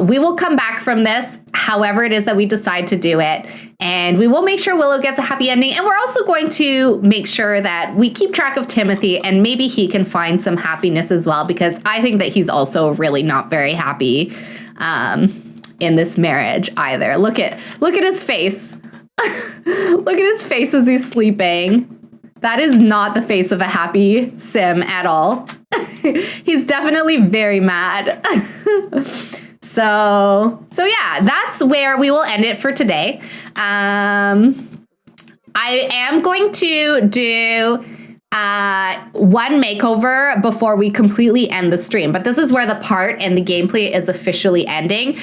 We will come back from this however it is that we decide to do it, and we will make sure Willow gets a happy ending, and we're also going to make sure that we keep track of Timothy, and maybe he can find some happiness as well, because I think that he's also really not very happy in this marriage either. Look at his face. Look at his face as he's sleeping. That is not the face of a happy Sim at all. He's definitely very mad. So yeah, that's where we will end it for today. I am going to do one makeover before we completely end the stream, but this is where the part and the gameplay is officially ending.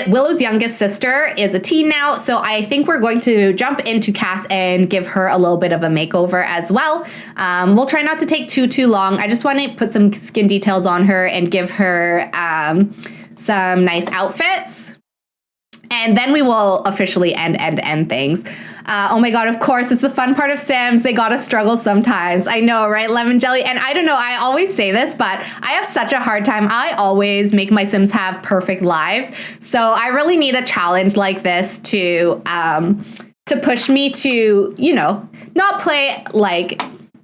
Willow's youngest sister is a teen now, so I think we're going to jump into Cass and give her a little bit of a makeover as well. We'll try not to take too long. I just want to put some skin details on her and give her some nice outfits. And then we will officially end things. Oh my God, of course, it's the fun part of Sims. They gotta struggle sometimes. I know, right? Lemon jelly. And I don't know, I always say this, but I have such a hard time. I always make my Sims have perfect lives. So I really need a challenge like this to push me to, not play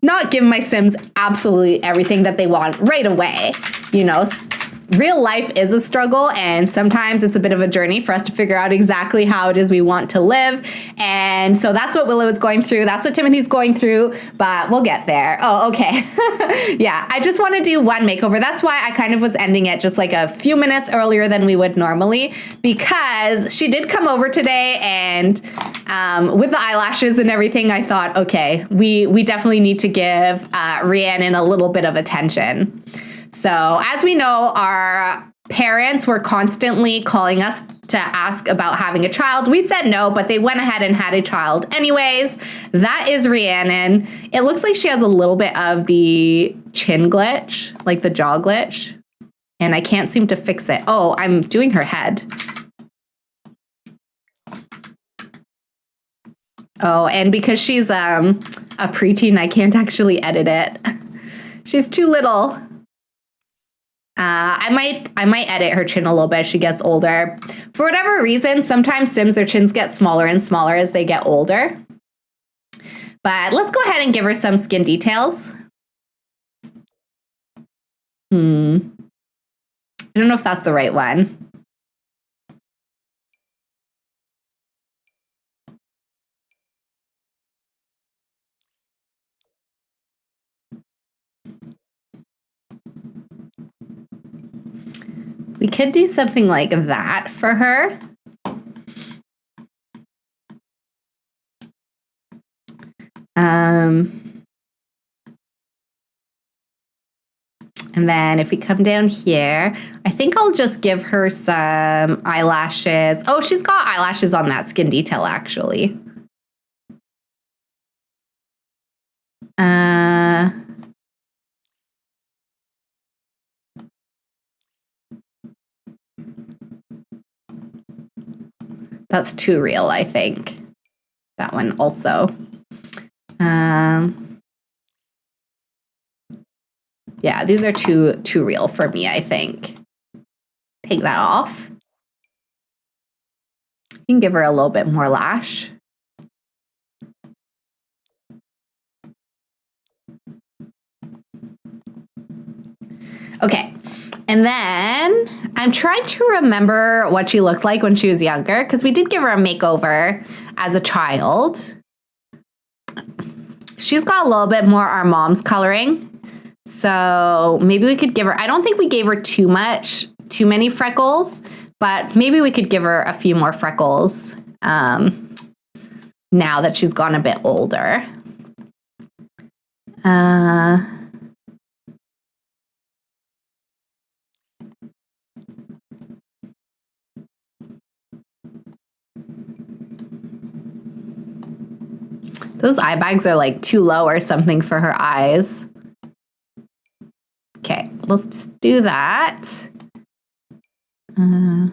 not give my Sims absolutely everything that they want right away. Real life is a struggle, and sometimes it's a bit of a journey for us to figure out exactly how it is we want to live. And so that's what Willow is going through. That's what Timothy's going through, but we'll get there. Oh, okay. Yeah, I just want to do one makeover. That's why I kind of was ending it just like a few minutes earlier than we would normally, because she did come over today, and with the eyelashes and everything, I thought, okay, we definitely need to give Rhiannon a little bit of attention. So as we know, our parents were constantly calling us to ask about having a child. We said no, but they went ahead and had a child anyways. That is Rhiannon. It looks like she has a little bit of the chin glitch, like the jaw glitch, and I can't seem to fix it. Oh, I'm doing her head. Oh, and because she's a preteen, I can't actually edit it. She's too little. I might edit her chin a little bit as she gets older. For whatever reason, sometimes Sims, their chins get smaller and smaller as they get older. But let's go ahead and give her some skin details. I don't know if that's the right one. We could do something like that for her. And then if we come down here, I think I'll just give her some eyelashes. Oh, she's got eyelashes on that skin detail, actually. That's too real, I think. That one also. Yeah, these are too real for me, I think. Take that off. You can give her a little bit more lash. Okay, and then I'm trying to remember what she looked like when she was younger, because we did give her a makeover as a child. She's got a little bit more our mom's coloring. So maybe we could give her, I don't think we gave her too many freckles, but maybe we could give her a few more freckles now that she's gone a bit older. Those eye bags are like too low or something for her eyes. Okay, let's do that. I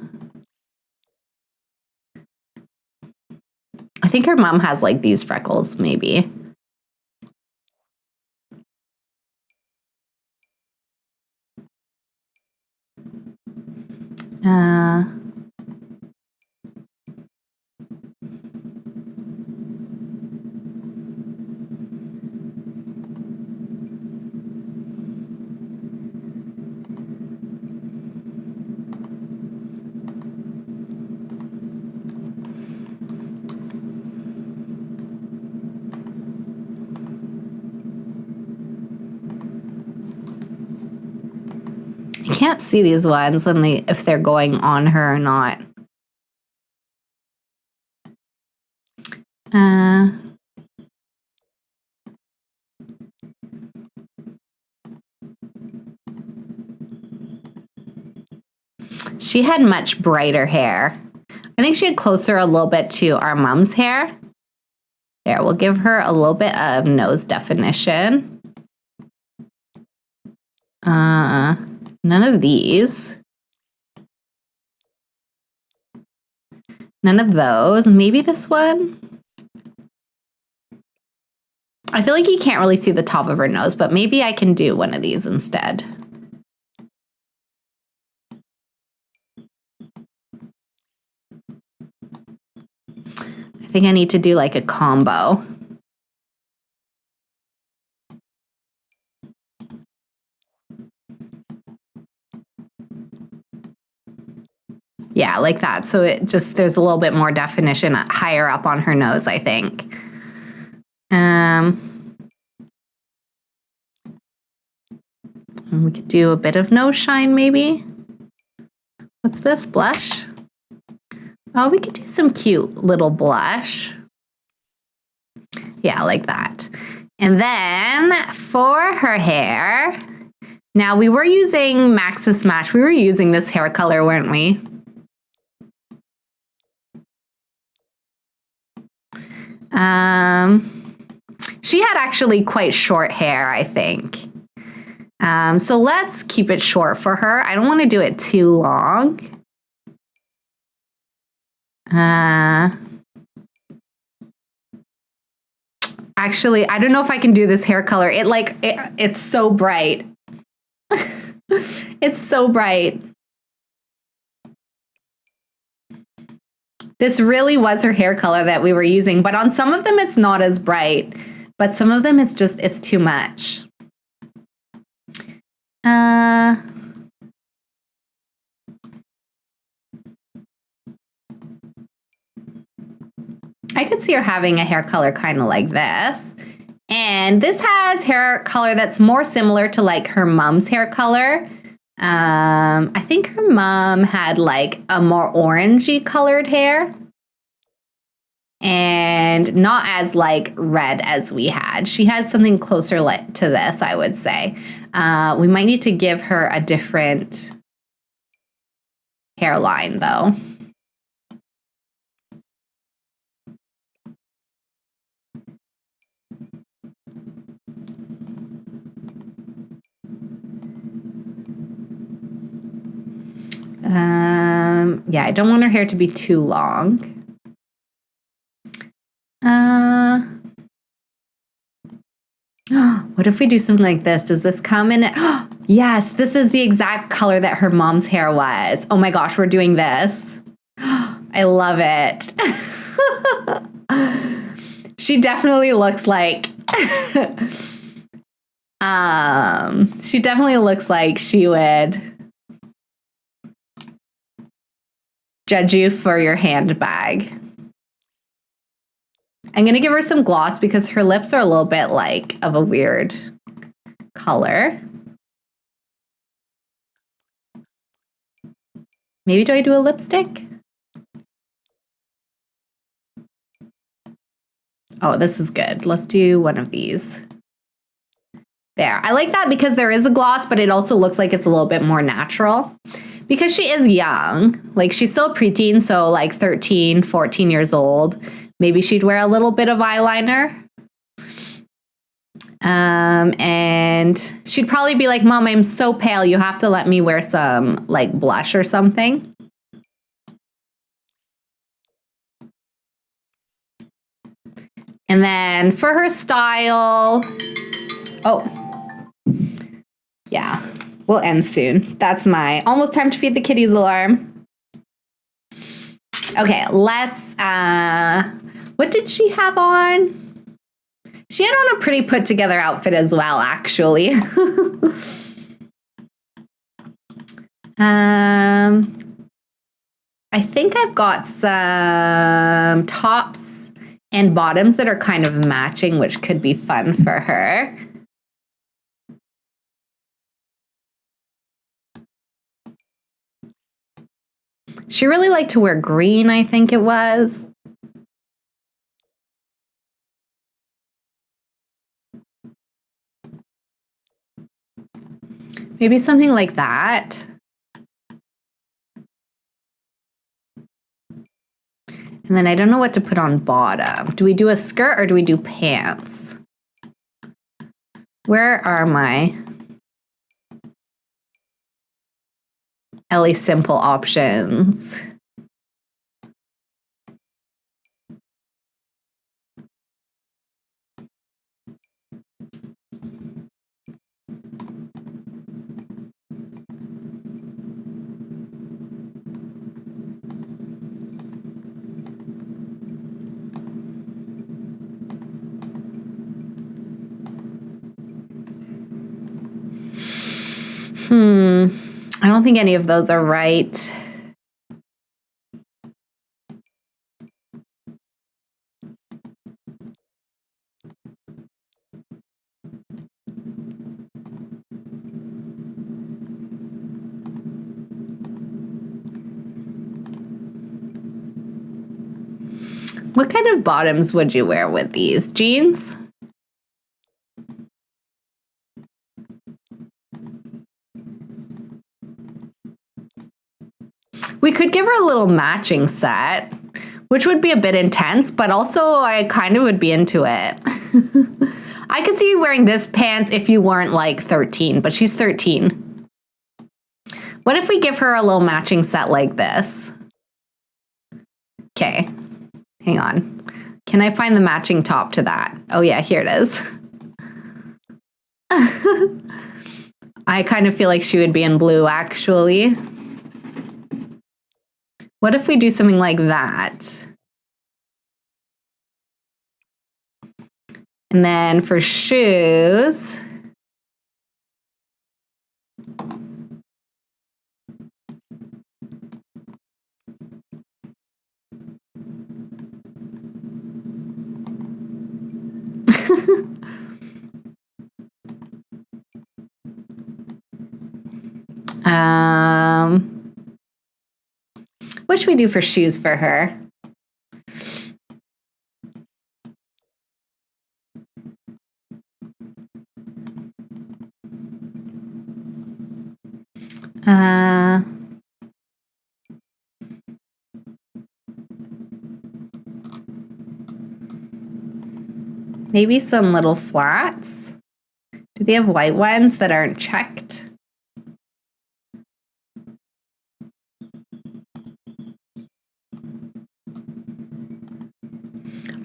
think her mom has like these freckles, maybe. I can't see these ones when if they're going on her or not. She had much brighter hair. I think she had closer a little bit to our mom's hair. There, we'll give her a little bit of nose definition. None of these. None of those. Maybe this one. I feel like you can't really see the top of her nose, but maybe I can do one of these instead. I think I need to do like a combo. Yeah, like that. So it just, there's a little bit more definition higher up on her nose, I think. And we could do a bit of nose shine maybe. What's this, blush? Oh, we could do some cute little blush. Yeah, like that. And then for her hair, now we were using Maxis Match. We were using this hair color, weren't we? She had actually quite short hair, I think. So let's keep it short for her. I don't want to do it too long. Actually, I don't know if I can do this hair color. It's so bright. It's so bright. This really was her hair color that we were using, but on some of them it's not as bright, but some of them it's too much. I could see her having a hair color kind of like this. And this has hair color that's more similar to like her mom's hair color. I think her mom had like a more orangey colored hair and not as like red as we had. She had something closer to this, I would say. We might need to give her a different hairline though. Yeah, I don't want her hair to be too long. What if we do something like this? Does this come in? Yes, this is the exact color that her mom's hair was. Oh my gosh, we're doing this. I love it. She definitely looks like she definitely looks like she would judge you for your handbag. I'm going to give her some gloss because her lips are a little bit like of a weird color. Maybe do I do a lipstick? Oh, this is good. Let's do one of these. There. I like that because there is a gloss, but it also looks like it's a little bit more natural. Because she is young. Like, she's still preteen, so like 13, 14 years old. Maybe she'd wear a little bit of eyeliner. And she'd probably be like, Mom, I'm so pale. You have to let me wear some like blush or something. And then for her style, yeah, we'll end soon. That's my almost time to feed the kitties alarm. Okay, let's, what did she have on? She had on a pretty put together outfit as well, actually. I think I've got some tops and bottoms that are kind of matching, which could be fun for her. She really liked to wear green, I think it was. Maybe something like that. And then I don't know what to put on bottom. Do we do a skirt or do we do pants? Where are my Ellie Simple options? don't think any of those are right. What kind of bottoms would you wear with these? Jeans? We could give her a little matching set, which would be a bit intense, but also I kind of would be into it. I could see you wearing this pants if you weren't like 13, but she's 13. What if we give her a little matching set like this? Okay, hang on. Can I find the matching top to that? Oh yeah, here it is. I kind of feel like she would be in blue actually. What if we do something like that? And then for shoes, what should we do for shoes for her? Maybe some little flats. Do they have white ones that aren't checked?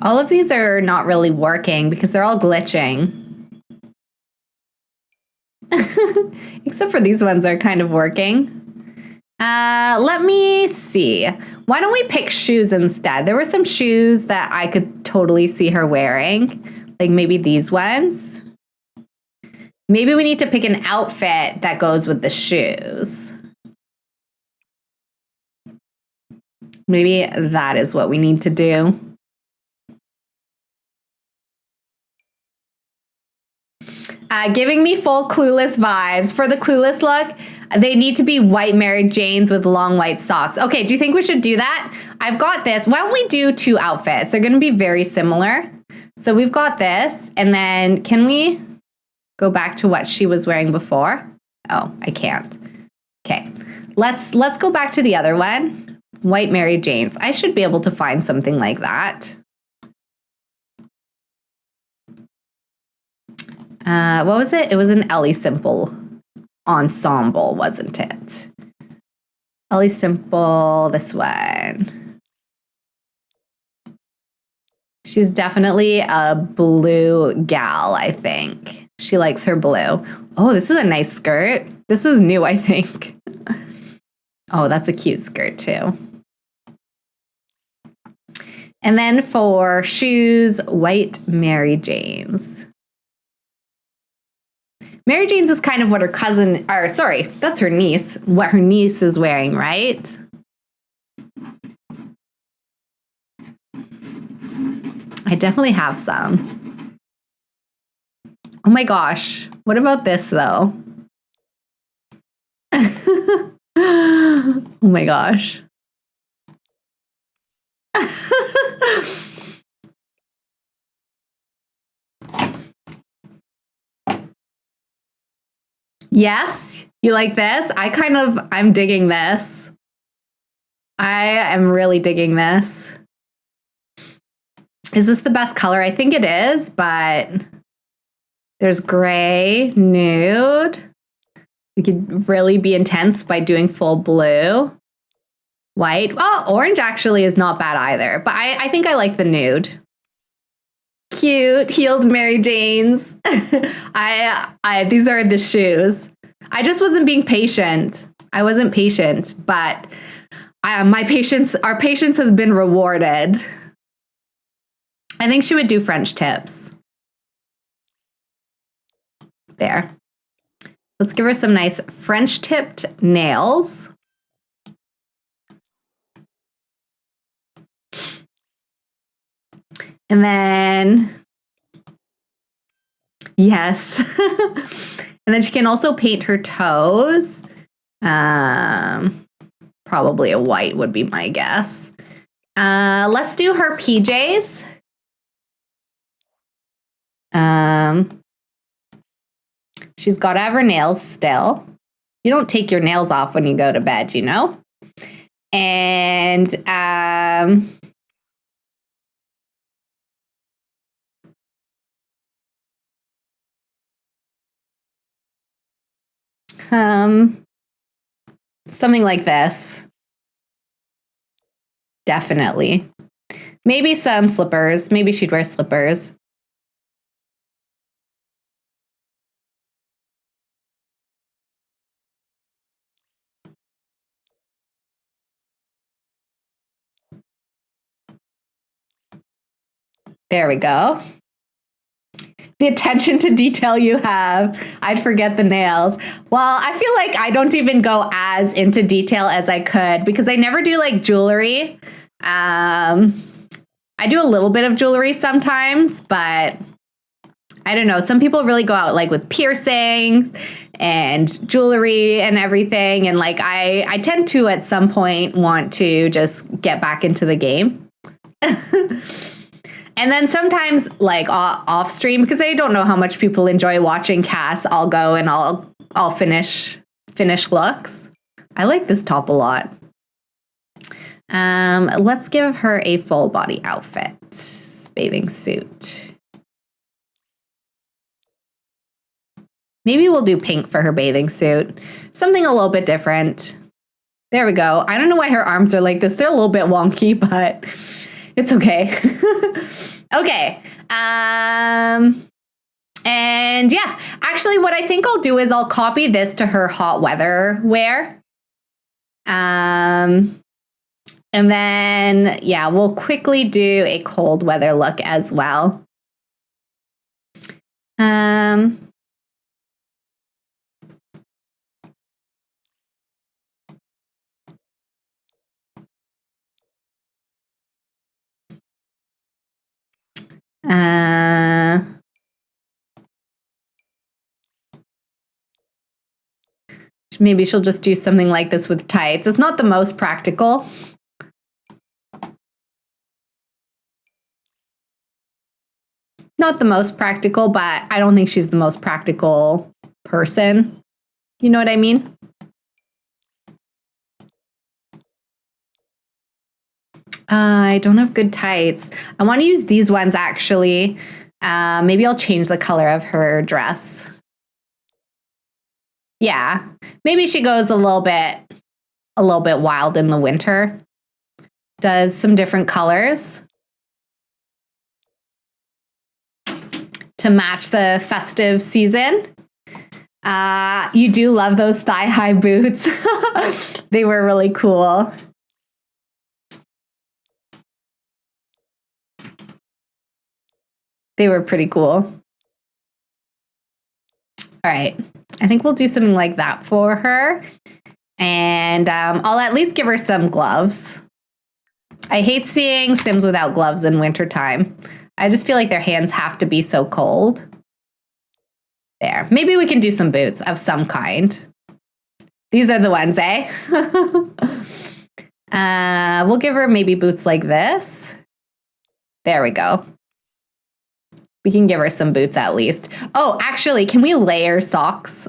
All of these are not really working because they're all glitching. Except for these ones are kind of working. Let me see. Why don't we pick shoes instead? There were some shoes that I could totally see her wearing. Like maybe these ones. Maybe we need to pick an outfit that goes with the shoes. Maybe that is what we need to do. Giving me full Clueless vibes. For the Clueless look, they need to be white Mary Janes with long white socks. Okay, do you think we should do that? I've got this. Why don't we do two outfits? They're going to be very similar. So we've got this. And then can we go back to what she was wearing before? Oh, I can't. Okay, let's go back to the other one. White Mary Janes. I should be able to find something like that. What was it? It was an Ellie Simple ensemble, wasn't it? Ellie Simple, this one. She's definitely a blue gal, I think. She likes her blue. Oh, this is a nice skirt. This is new, I think. Oh, that's a cute skirt too. And then for shoes, white Mary Janes. Mary Jane's is kind of what her cousin, or sorry, that's her niece, what her niece is wearing, right? I definitely have some. Oh my gosh, what about this though? Oh my gosh. Yes, you like this? I'm digging this. I am really digging this. Is this the best color? I think it is, but there's gray, nude. We could really be intense by doing full blue. White. Oh, orange actually is not bad either, but I think I like the nude. Cute, heeled Mary Janes. These are the shoes. I just wasn't being patient. I wasn't patient, but our patience has been rewarded. I think she would do French tips. There. Let's give her some nice French tipped nails. And then, yes. And then she can also paint her toes. Probably a white would be my guess. Let's do her PJs. She's got to have her nails still. You don't take your nails off when you go to bed, you know? And something like this. Definitely. Maybe some slippers. Maybe she'd wear slippers. There we go. The attention to detail you have. I'd forget the nails. Well, I feel like I don't even go as into detail as I could because I never do like jewelry. I do a little bit of jewelry sometimes, but I don't know. Some people really go out like with piercings and jewelry and everything. And like I tend to at some point want to just get back into the game. And then sometimes like off stream, because I don't know how much people enjoy watching Cass, I'll go and I'll finish looks. I like this top a lot. Let's give her a full body outfit. Bathing suit. Maybe we'll do pink for her bathing suit. Something a little bit different. There we go. I don't know why her arms are like this. They're a little bit wonky, but it's okay. Okay. And yeah, actually what I think I'll do is I'll copy this to her hot weather wear. And then, yeah, we'll quickly do a cold weather look as well. Maybe she'll just do something like this with tights. It's not the most practical. Not the most practical, but I don't think she's the most practical person. You know what I mean? I don't have good tights. I want to use these ones actually. Maybe I'll change the color of her dress. Yeah, maybe she goes a little bit wild in the winter. Does some different colors to match the festive season. You do love those thigh-high boots. They were really cool. They were pretty cool. All right. I think we'll do something like that for her. And I'll at least give her some gloves. I hate seeing Sims without gloves in wintertime. I just feel like their hands have to be so cold. There. Maybe we can do some boots of some kind. These are the ones, eh? We'll give her maybe boots like this. There we go. We can give her some boots at least. Oh, actually, can we layer socks?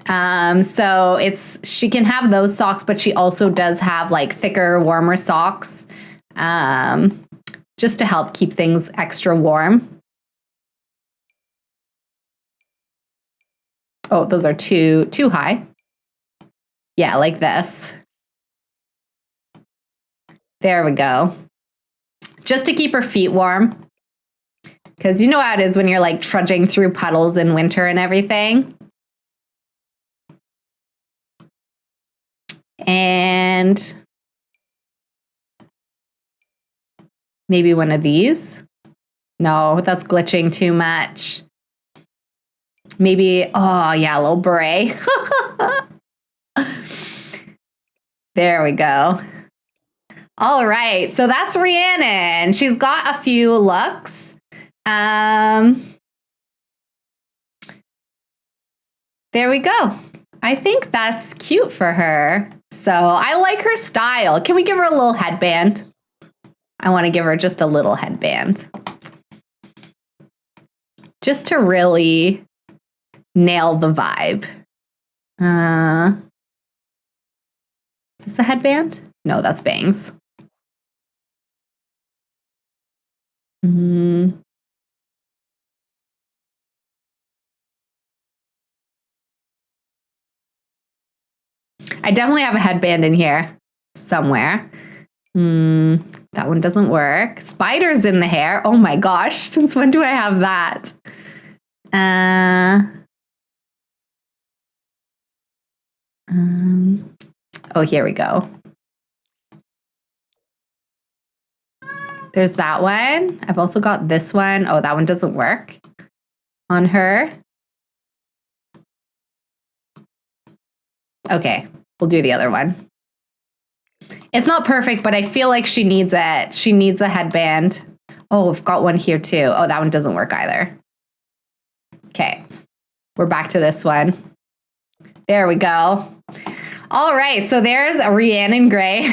So she can have those socks, but she also does have like thicker, warmer socks, just to help keep things extra warm. Oh, those are too high. Yeah, like this. There we go. Just to keep her feet warm. Because you know how it is when you're like trudging through puddles in winter and everything. And maybe one of these. No, that's glitching too much. Maybe, oh yeah, a little beret. There we go. All right, so that's Rhiannon. She's got a few looks. There we go. I think that's cute for her. So I like her style. Can we give her a little headband? I want to give her just a little headband. Just to really nail the vibe. Is this a headband? No, that's bangs. I definitely have a headband in here somewhere. That one doesn't work. Spiders in the hair. Oh my gosh, since when do I have that? Oh, here we go. There's that one. I've also got this one. Oh, that one doesn't work on her. Okay, we'll do the other one. It's not perfect, but I feel like she needs it. She needs a headband. Oh, I've got one here too. Oh, that one doesn't work either. Okay, we're back to this one. There we go. All right, so there's a Rhiannon Gray.